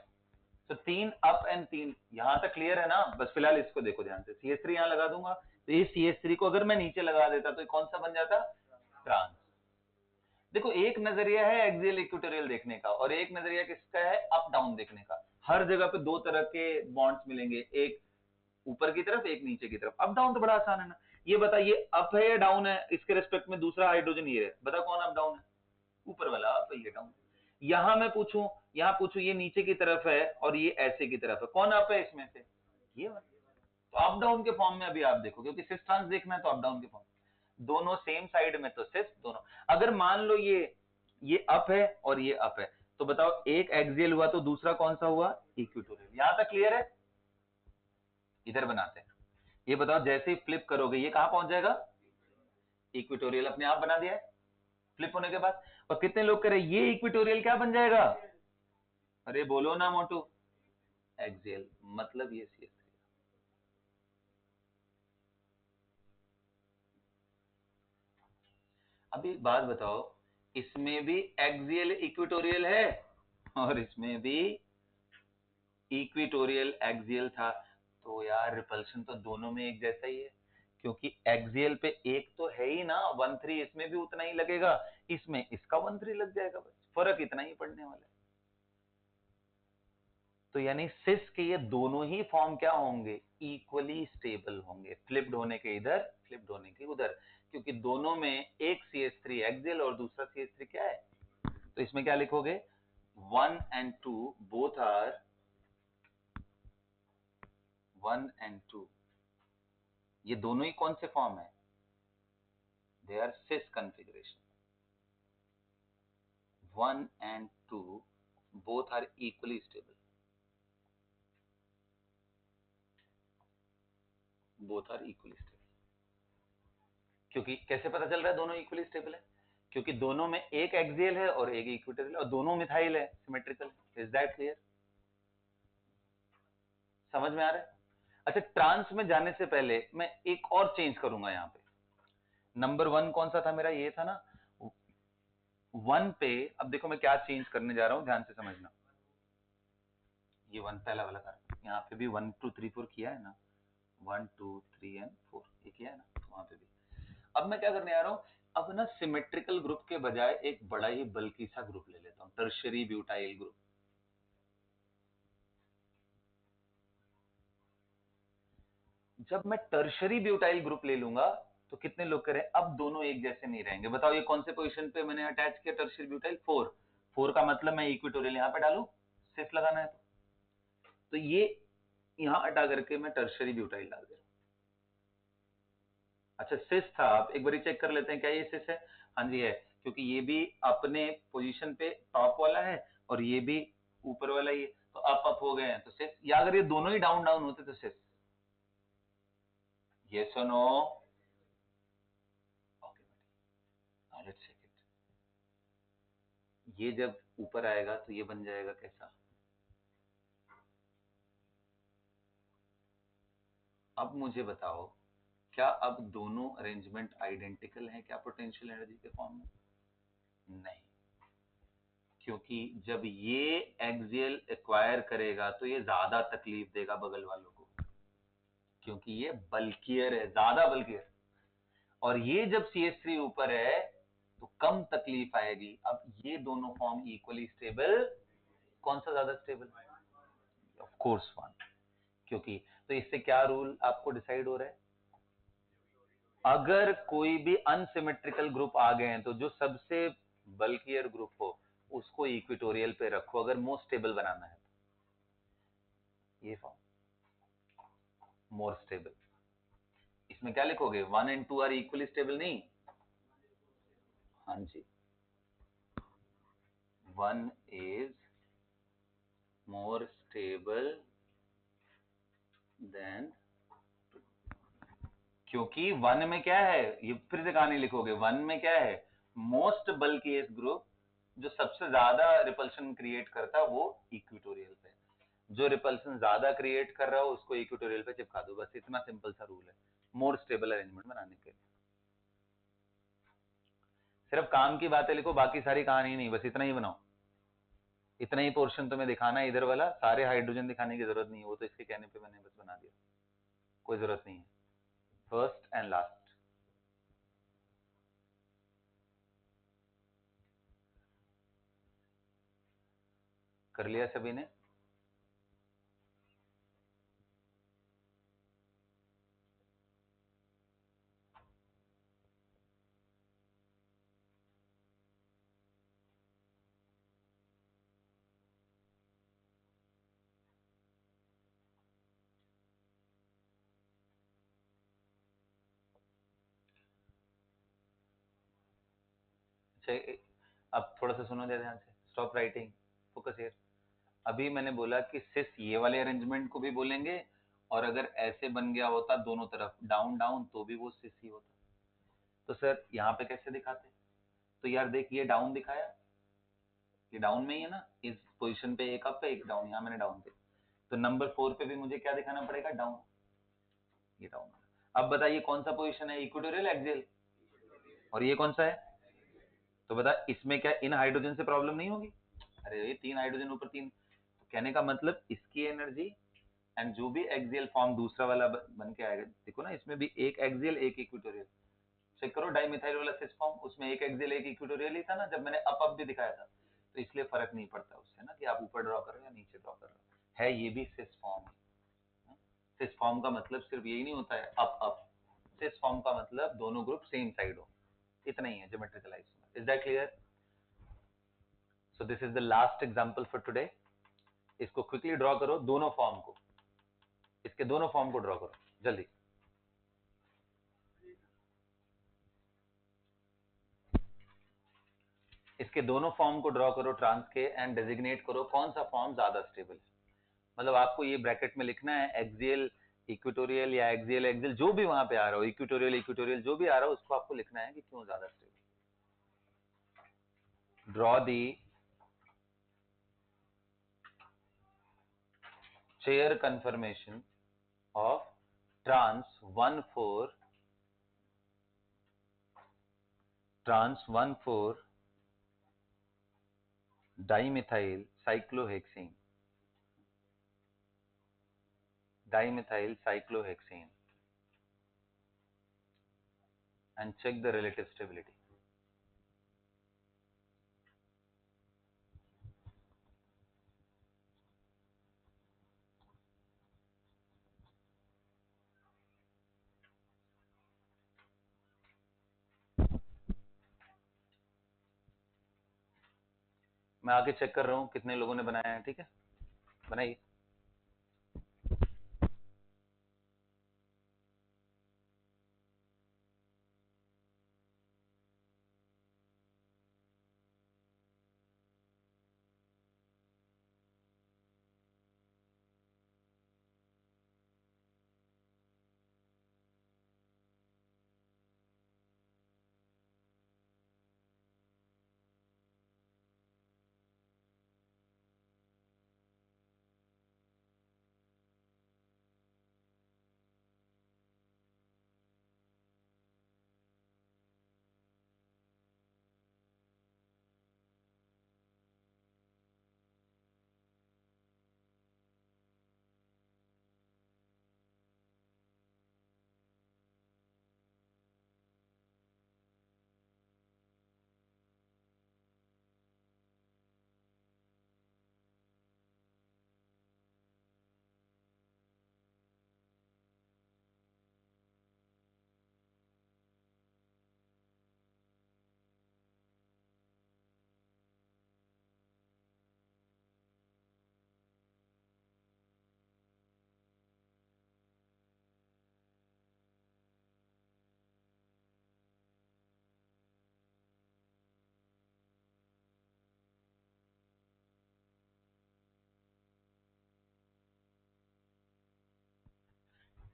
तो 3 अप एंड 3, यहां तक क्लियर है ना? बस फिलहाल इसको देखो ध्यान से, CH3 यहां लगा दूंगा, तो ये CH3 को अगर मैं नीचे लगा देता तो कौन सा बन जाता? ट्रांस। देखो एक नजरिया है एक्सियल इक्वेटोरियल देखने का, और एक नजरिया किसका है? अप डाउन देखने का। हर जगह पे दो तरह के बॉन्ड्स मिलेंगे, एक ऊपर की तरफ, एक नीचे की तरफ। अप डाउन तो बड़ा आसान है ना। ये बता, ये अप है या डाउन है? इसके रेस्पेक्ट में दूसरा हाइड्रोजन ये है, बता कौन अप डाउन है? ऊपर वाला अप है, ये डाउन। यहां मैं पूछूं, यहां पूछूं, ये नीचे की तरफ है और ये ऐसे की तरफ है, कौन अप है इसमें से? ये वाला। तो अप डाउन के फॉर्म में अभी आप देखो, क्योंकि सिस ट्रांस देखना है तो अप डाउन के फॉर्म, दोनों सेम साइड में तो सिस दोनों। अगर मान लो ये अप है और ये अप है, तो बताओ एक एक्सियल हुआ तो दूसरा कौन सा हुआ? इक्वेटोरियल। यहां तक क्लियर है? इधर बनाते हैं। ये बताओ जैसे ही फ्लिप करोगे ये कहां पहुंच जाएगा? इक्वेटोरियल अपने आप बना दिया है फ्लिप होने के बाद। और कितने लोग करें ये इक्वेटोरियल क्या बन जाएगा? अरे बोलो ना मोटू, एक्सियल। मतलब ये CH3। अब एक बात बताओ, इसमें भी एक्सियल इक्वेटोरियल है और इसमें भी इक्वेटोरियल एक्सियल था, तो यार रिपल्शन तो दोनों में एक जैसा ही है, क्योंकि एक्सियल पे एक तो है ही ना 1,3, इसमें भी उतना ही लगेगा, इसमें इसका 1,3 लग जाएगा, बस फर्क इतना ही पड़ने वाला है। तो यानी सिस के ये दोनों ही फॉर्म क्या होंगे? इक्वली स्टेबल होंगे, फ्लिप्ड होने के इधर, फ्लिप्ड होने के उधर, क्योंकि दोनों में एक CH3 एक्सियल और दूसरा CH3 क्या है? तो इसमें क्या लिखोगे? 1 and 2 both are 1 and 2, ये दोनों ही कौन से फॉर्म है? They are cis configuration. 1 and 2 both are equally stable, both are equally stable। क्योंकि कैसे पता चल रहा है दोनों इक्वली स्टेबल है? क्योंकि दोनों में एक एक्सियल है और एक इक्वेटोरियल, और दोनों मिथाइल है, सिमेट्रिकल। Is that clear? समझ में आ रहा है? अच्छा, ट्रांस में जाने से पहले मैं एक और चेंज करूंगा यहाँ पे। नंबर 1 कौन सा था मेरा? ये था ना 1 पे। अब देखो मैं क्या चेंज करने जा रहा हूं, ध्यान से समझना। ये 1 पहला वाला था, यहाँ पे भी 1 2 3 4 किया है ना, 1 2 3 एंड 4 ये किया है ना, तो वहां पे भी। अब मैं क्या करने आ रहा हूँ, अब ना सिमेट्रिकल ग्रुप के बजाय एक बड़ा ही बल्कि सा ग्रुप ले लेता हूँ, टर्शियरी ब्यूटाइल ग्रुप। जब मैं टर्शियरी ब्यूटाइल ग्रुप ले लूंगा तो कितने लोग करें? अब दोनों एक जैसे नहीं रहेंगे। बताओ ये कौन से पोजीशन पे मैंने अटैच किया टर्शियरी ब्यूटाइल? 4। 4 का मतलब मैं इक्वेटोरियल यहां पे डालू, सिस लगाना है तो ये यहां हटा करके मैं टर्शियरी ब्यूटाइल डाल दे रहा हूं। अच्छा सिस था, आप एक बार चेक कर लेते हैं क्या ये सिस है? हाँ जी है, क्योंकि ये भी अपने पोजीशन पे टॉप वाला है और ये भी ऊपर वाला ही है, तो अप हो गए हैं तो सिस। या अगर ये दोनों ही डाउन डाउन होते तो cis. Yes or no? Okay, let's check it. ये जब ऊपर आएगा तो ये बन जाएगा कैसा? अब मुझे बताओ, क्या अब दोनों अरेंजमेंट आइडेंटिकल हैं क्या पोटेंशियल एनर्जी के फॉर्म में? नहीं, क्योंकि जब ये एक्सियल एक्वायर करेगा तो ये ज्यादा तकलीफ देगा बगल वालों को, क्योंकि ये बल्कियर है, ज्यादा बल्कियर। और ये जब CH3 ऊपर है तो कम तकलीफ आएगी। अब ये दोनों फॉर्म इक्वली स्टेबल, कौन सा ज्यादा स्टेबल? Of course 1। क्योंकि तो इससे क्या रूल आपको डिसाइड हो रहा है? अगर कोई भी अनसिमेट्रिकल ग्रुप आ गए हैं तो जो सबसे बल्कियर ग्रुप हो उसको इक्वेटोरियल पे रखो, अगर मोस्ट स्टेबल बनाना है तो। ये फॉर्म मोर स्टेबल, इसमें क्या लिखोगे? 1 and 2 आर इक्वली स्टेबल, नहीं? हाँ जी, 1 इज मोर स्टेबल देन, क्योंकि 1 में क्या है? ये फिर से कहानी लिखोगे, 1 में क्या है? मोस्ट बल्कियस्ट ग्रुप, जो सबसे ज्यादा रिपल्शन क्रिएट करता है वो इक्वेटोरियल पे। जो रिपल्सन ज्यादा क्रिएट कर रहा हो उसको इक्वेटोरियल पे चिपका दो, बस इतना सिंपल सा रूल है मोर स्टेबल अरेंजमेंट बनाने के लिए। सिर्फ काम की बातें लिखो, बाकी सारी कहानी नहीं, बस इतना ही बनाओ। इतना ही पोर्शन तुम्हें दिखाना है, इधर वाला सारे हाइड्रोजन दिखाने की जरूरत नहीं है, वो तो इसके कहने पे मैंने बस बना दिया, कोई जरूरत नहीं है। First and last. कर लिया सभी ने? अब थोड़ा सा सुनो ध्यान से, स्टॉप राइटिंग, फोकस हियर। अभी मैंने बोला कि सिस ये वाले अरेंजमेंट को भी बोलेंगे, और अगर ऐसे बन गया होता दोनों तरफ डाउन डाउन तो भी वो सिस ही होता। तो सर यहाँ पे कैसे दिखाते? तो यार देख, ये डाउन दिखाया, ये डाउन में ही है ना, इस पोजीशन पे एक अप है एक डाउन, यहाँ मैंने डाउन पे, तो नंबर 4 पे भी मुझे क्या दिखाना पड़ेगा? डाउन, ये डाउन। अब बताइए कौन सा पोजीशन है, इक्वेटोरियल एक्सियल, और ये कौन सा है? तो बता, इसमें क्या इन हाइड्रोजन से प्रॉब्लम नहीं होगी? अरे ये 3 हाइड्रोजन ऊपर 3, तो कहने का मतलब इसकी एनर्जी एंड जो भी एक्सियल फॉर्म दूसरा वाला बन के आएगा, देखो ना इसमें भी एक एक्सियल एक इक्वेटोरियल। चेक करो डाइमिथाइल वाला सिस फॉर्म, उसमें एक एक्सियल एक इक्वेटोरियल ही था ना, जब मैंने अप अप भी दिखाया था। तो इसलिए फर्क नहीं पड़ता उससे ना, कि आप ऊपर ड्रॉ कर रहे हो या नीचे ड्रॉ कर रहे हो, है ये भी सिस फॉर्म है। सिस फॉर्म का मतलब सिर्फ यही नहीं होता है अप अप, सिस फॉर्म का मतलब दोनों ग्रुप सेम साइड हो, इतना ही है geometrical isomer. Is that clear? So this is the last example for today. इसको क्विकली ड्रॉ करो दोनों फॉर्म को, इसके दोनों फॉर्म को ड्रॉ करो जल्दी। इसके दोनों फॉर्म को ड्रॉ करो ट्रांस के, एंड डेजिग्नेट करो कौन सा फॉर्म ज्यादा स्टेबल है। मतलब आपको ये ब्रैकेट में लिखना है एक्सियल इक्वेटोरियल या एक्सियल एक्सियल, जो भी वहां पे आ रहा हो, इक्वेटोरियल इक्वेटोरियल जो भी आ रहा हो, उसको आपको लिखना है कि क्यों ज्यादा stable. Draw the chair confirmation of trans 1,4 dimethyl cyclohexane and check the relative stability. मैं आगे चेक कर रहा हूं कितने लोगों ने बनाया है, ठीक है, बनाइए।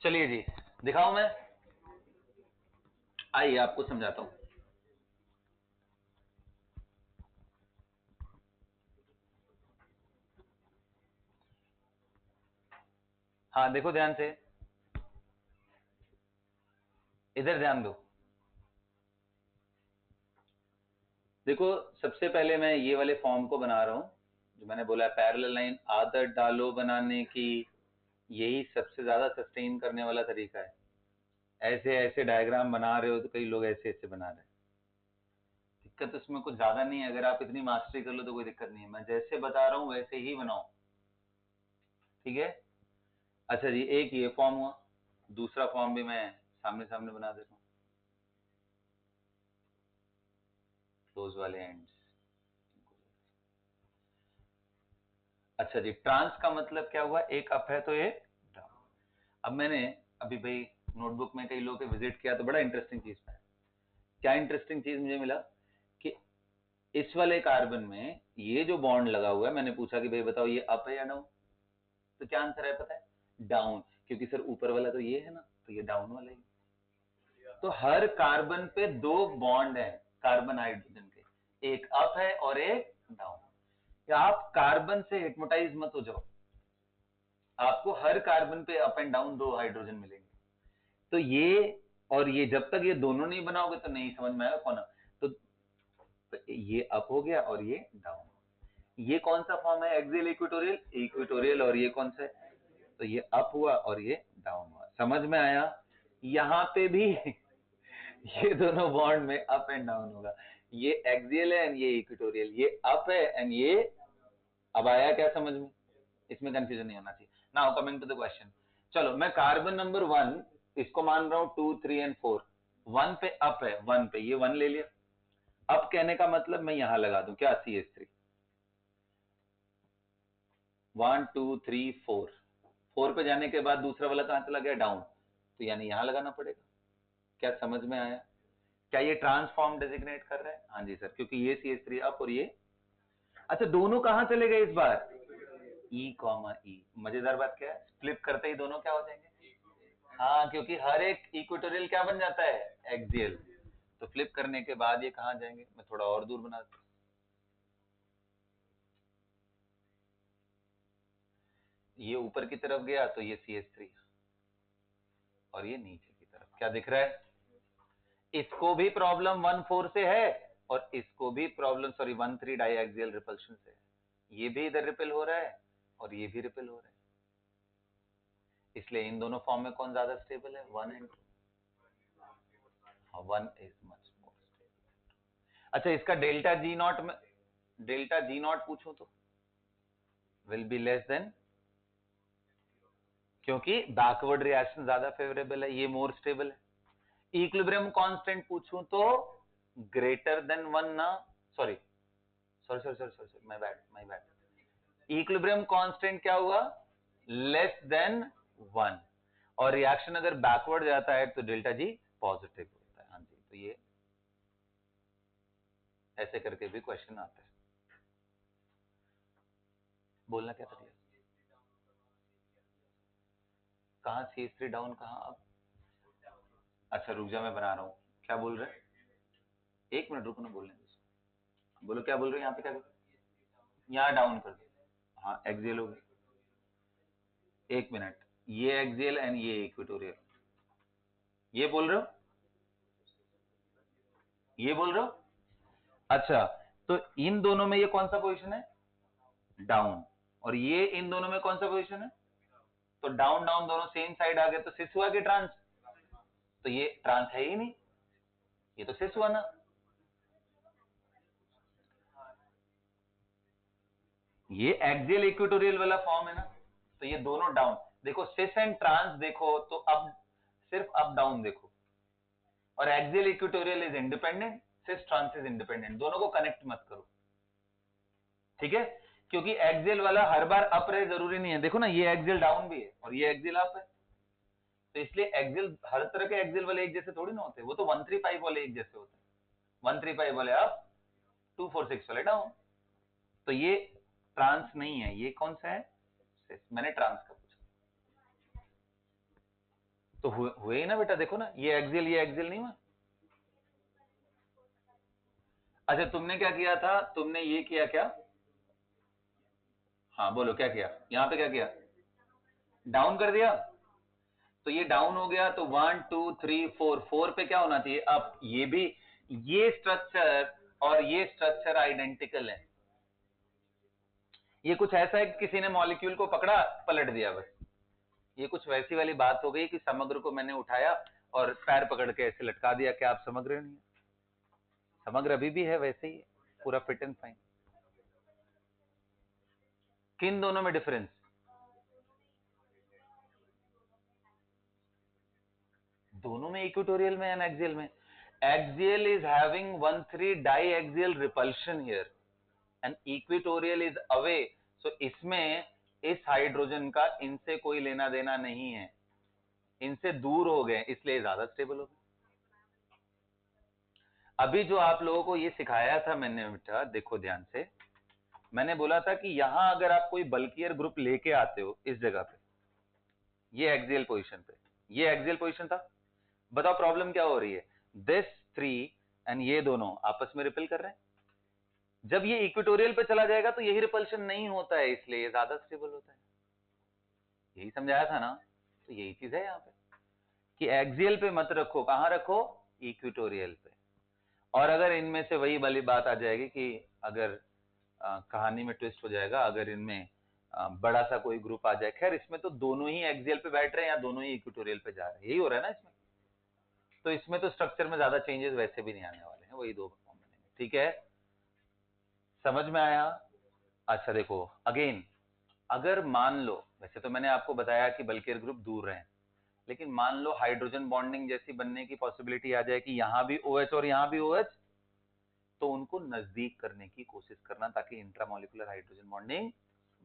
चलिए जी, दिखाऊं मैं? आइए आपको समझाता हूं। हाँ देखो ध्यान से, इधर ध्यान दो। देखो सबसे पहले मैं ये वाले फॉर्म को बना रहा हूं, जो मैंने बोला पैरेलल लाइन आदत डालो बनाने की, यही सबसे ज्यादा सस्टेन करने वाला तरीका है। ऐसे ऐसे डायग्राम बना रहे हो तो कई लोग ऐसे ऐसे बना रहे हैं, दिक्कत उसमें कुछ ज्यादा नहीं है। अगर आप इतनी मास्टरी कर लो तो कोई दिक्कत नहीं है, मैं जैसे बता रहा हूँ वैसे ही बनाओ, ठीक है। अच्छा जी, एक ये फॉर्म हुआ, दूसरा फॉर्म भी मैं सामने सामने बना देता हूँ, क्लोज वाले एंड्स। अच्छा जी, ट्रांस का मतलब क्या हुआ, एक अप है तो एक डाउन। अब मैंने अभी भाई नोटबुक में कई लोगों के विजिट किया तो बड़ा इंटरेस्टिंग चीज पाया। क्या इंटरेस्टिंग चीज मुझे मिला कि इस वाले कार्बन में ये जो बॉन्ड लगा हुआ है, मैंने पूछा कि भाई बताओ ये अप है या डाउन, तो क्या आंसर है पता है, डाउन। क्योंकि सर ऊपर वाला तो ये है ना, तो ये डाउन वाला ही। तो हर कार्बन पे दो बॉन्ड है कार्बन हाइड्रोजन के, एक अप है और एक डाउन। आप कार्बन से हिप्नोटाइज मत हो जाओ, आपको हर कार्बन पे अप एंड डाउन दो हाइड्रोजन मिलेंगे। तो ये और ये जब तक ये दोनों नहीं बनाओगे तो नहीं समझ में आएगा कौन। तो ये अप हो गया और ये डाउन। ये कौन सा फॉर्म है, एक्सियल इक्वेटोरियल, इक्वेटोरियल। और ये कौन सा है, तो ये अप हुआ और ये डाउन हुआ। समझ में आया। यहाँ पे भी ये दोनों बॉन्ड में अप एंड डाउन होगा, ये एक्सियल है एंड ये इक्वेटोरियल, ये अप है एंड ये। अब आया क्या समझ में, इसमें कंफ्यूजन नहीं होना चाहिए। Now coming to the question, चलो मैं कार्बन नंबर 1 इसको मान रहा हूं 2 3 एंड 4। 1 पे अप है, 1 पे ये 1 ले लिया। अप कहने का मतलब मैं यहां लगा दूं क्या, CH3। 1 2 3 4, 4 पे जाने के बाद दूसरा वाला कहां चला गया, डाउन, तो यानी यहां लगाना पड़ेगा। क्या समझ में आया। क्या ये ट्रांसफॉर्म डेजिग्नेट कर रहा है, हाँ जी सर, क्योंकि ये CH3 अप और ये। अच्छा दोनों कहां चले गए इस बार, E कॉमा E। मजेदार बात क्या है, फ्लिप करते ही दोनों क्या हो जाएंगे, हाँ, क्योंकि हर एक इक्वेटोरियल क्या बन जाता है, एक्सियल। तो फ्लिप करने के बाद ये कहां जाएंगे, मैं थोड़ा और दूर बना दूं। ये ऊपर की तरफ गया तो ये CH3 और ये नीचे की तरफ, क्या दिख रहा है। इसको भी प्रॉब्लम 1 4 से है और इसको भी प्रॉब्लम 1 3 डाई एक्सियल रिपल्शन से है। ये भी इधर रिपेल हो रहा है और ये भी रिपेल हो रहा है, इसलिए इन दोनों फॉर्म में कौन ज्यादा स्टेबल है, 1 and 2। 1 is much more stable. अच्छा इसका डेल्टा जी नॉट में, डेल्टा जी नॉट पूछो तो विल बी लेस देन, क्योंकि बैकवर्ड रिएक्शन ज्यादा फेवरेबल है, ये मोर स्टेबल है। इक्विलिब्रियम कांस्टेंट पूछूं तो ग्रेटर देन 1 ना, sorry sorry sorry sorry sorry, my bad my bad. Equilibrium constant क्या हुआ, लेस देन 1। और रिएक्शन अगर बैकवर्ड जाता है तो डेल्टा जी पॉजिटिव होता है, हाँ जी। तो ये ऐसे करके भी क्वेश्चन आते हैं। बोलना क्या था, कहाँ CH3 डाउन कहाँ अब। अच्छा रुक जा, मैं बना रहा हूँ। क्या बोल रहे हैं, एक मिनट रुको ना, बोलने दो। बोलो क्या बोल रहे हैं, यहाँ पे क्या, यहाँ डाउन कर दो, हाँ एक्सियल हो गई। एक मिनट, ये एक्सियल एंड ये इक्वेटोरियल, ये बोल रहे हो, ये बोल रहे हो। अच्छा तो इन दोनों में ये कौन सा पोजीशन है, डाउन। और ये इन दोनों में कौन सा पोजीशन है, तो डाउन डाउन दोनों सेम साइड आ गए, तो सिस हुआ कि ट्रांस, तो ये ट्रांस है ही नहीं, ये तो सिस हुआ ना। ये एक्सियल इक्वेटोरियल वाला फॉर्म है ना, तो ये दोनों डाउन। देखो सिस एंड ट्रांस देखो तो अब सिर्फ अप डाउन देखो, और axial equatorial is independent, cis trans is independent, दोनों को कनेक्ट मत करो, ठीक है। क्योंकि एक्सियल वाला हर बार अप रहे जरूरी नहीं है, देखो ना ये एक्सियल डाउन भी है और ये एक्सियल अप है, तो इसलिए एक्सियल हर तरह के एक्सियल वाले एक जैसे थोड़ी ना होते, वो तो 1 3 5 वाले एक जैसे होते हैं। 1 3 5 वाले अप, 2 4 6 वाले डाउन। तो ये ट्रांस नहीं है, ये कौन सा है, मैंने ट्रांस का पूछा। तो हुए ही ना बेटा, देखो ना ये एक्सियल नहीं हुआ। अच्छा तुमने क्या किया था, तुमने ये किया क्या, हाँ बोलो क्या किया, यहाँ पे क्या किया, डाउन कर दिया, तो ये डाउन हो गया। तो 1 2 3 4, 4 पे क्या होना चाहिए अप। ये भी, ये स्ट्रक्चर और ये स्ट्रक्चर आइडेंटिकल है, ये कुछ ऐसा है कि किसी ने मॉलिक्यूल को पकड़ा पलट दिया बस। ये कुछ वैसी वाली बात हो गई कि समग्र को मैंने उठाया और पैर पकड़ के ऐसे लटका दिया। क्या आप समग्र नहीं है? समग्र अभी भी है वैसे ही है, पूरा फिट एंड फाइन। किन दोनों में डिफरेंस? दोनों में इक्वेटोरियल में एंड एक्सियल में। Axial is having 1,3 diaxial repulsion here and equatorial is away. So इसमें इस हाइड्रोजन का इनसे कोई लेना देना नहीं है, इनसे दूर हो गए, इसलिए ज्यादा स्टेबल हो गए। अभी जो आप लोगों को ये सिखाया था मैंने बेटा, देखो ध्यान से, मैंने बोला था कि यहां अगर आप कोई बल्कियर ग्रुप लेके आते हो इस जगह पे, ये एक्सियल पोजीशन पे, ये एक्सियल पोजीशन था, बताओ प्रॉब्लम क्या हो रही है? दिस 3 एंड ये दोनों आपस में रिपेल कर रहे हैं। जब ये इक्वेटोरियल पे चला जाएगा तो यही रिपल्शन नहीं होता है, इसलिए ये ज्यादा स्टेबल होता है। यही समझाया था ना? तो यही चीज है यहाँ पे कि एक्सियल पे मत रखो, कहां रखो? इक्वेटोरियल पे। और अगर इनमें से वही वाली बात आ जाएगी कि अगर कहानी में ट्विस्ट हो जाएगा, अगर इनमें बड़ा सा कोई ग्रुप आ जाए, खैर इसमें तो दोनों ही एक्सियल पे बैठ रहे हैं या दोनों ही इक्वेटोरियल पे जा रहे हैं, यही हो रहा है ना इसमें। तो इसमें तो स्ट्रक्चर में ज्यादा चेंजेस वैसे भी नहीं आने वाले हैं, वही दो फॉर्म बनेंगे। ठीक है, समझ में आया? अच्छा देखो अगेन, अगर मान लो, वैसे तो मैंने आपको बताया कि बल्कियर ग्रुप दूर रहे, लेकिन मान लो हाइड्रोजन बॉन्डिंग जैसी बनने की पॉसिबिलिटी आ जाए कि यहां भी OH और यहां भी OH, तो उनको नजदीक करने की कोशिश करना ताकि इंट्रामोलिकुलर हाइड्रोजन बॉन्डिंग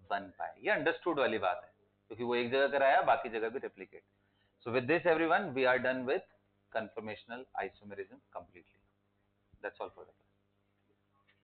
बन पाए। ये अंडरस्टूड वाली बात है, क्योंकि वो एक जगह कराया, बाकी जगह भी replicate. So with this everyone we are done with conformational isomerism completely.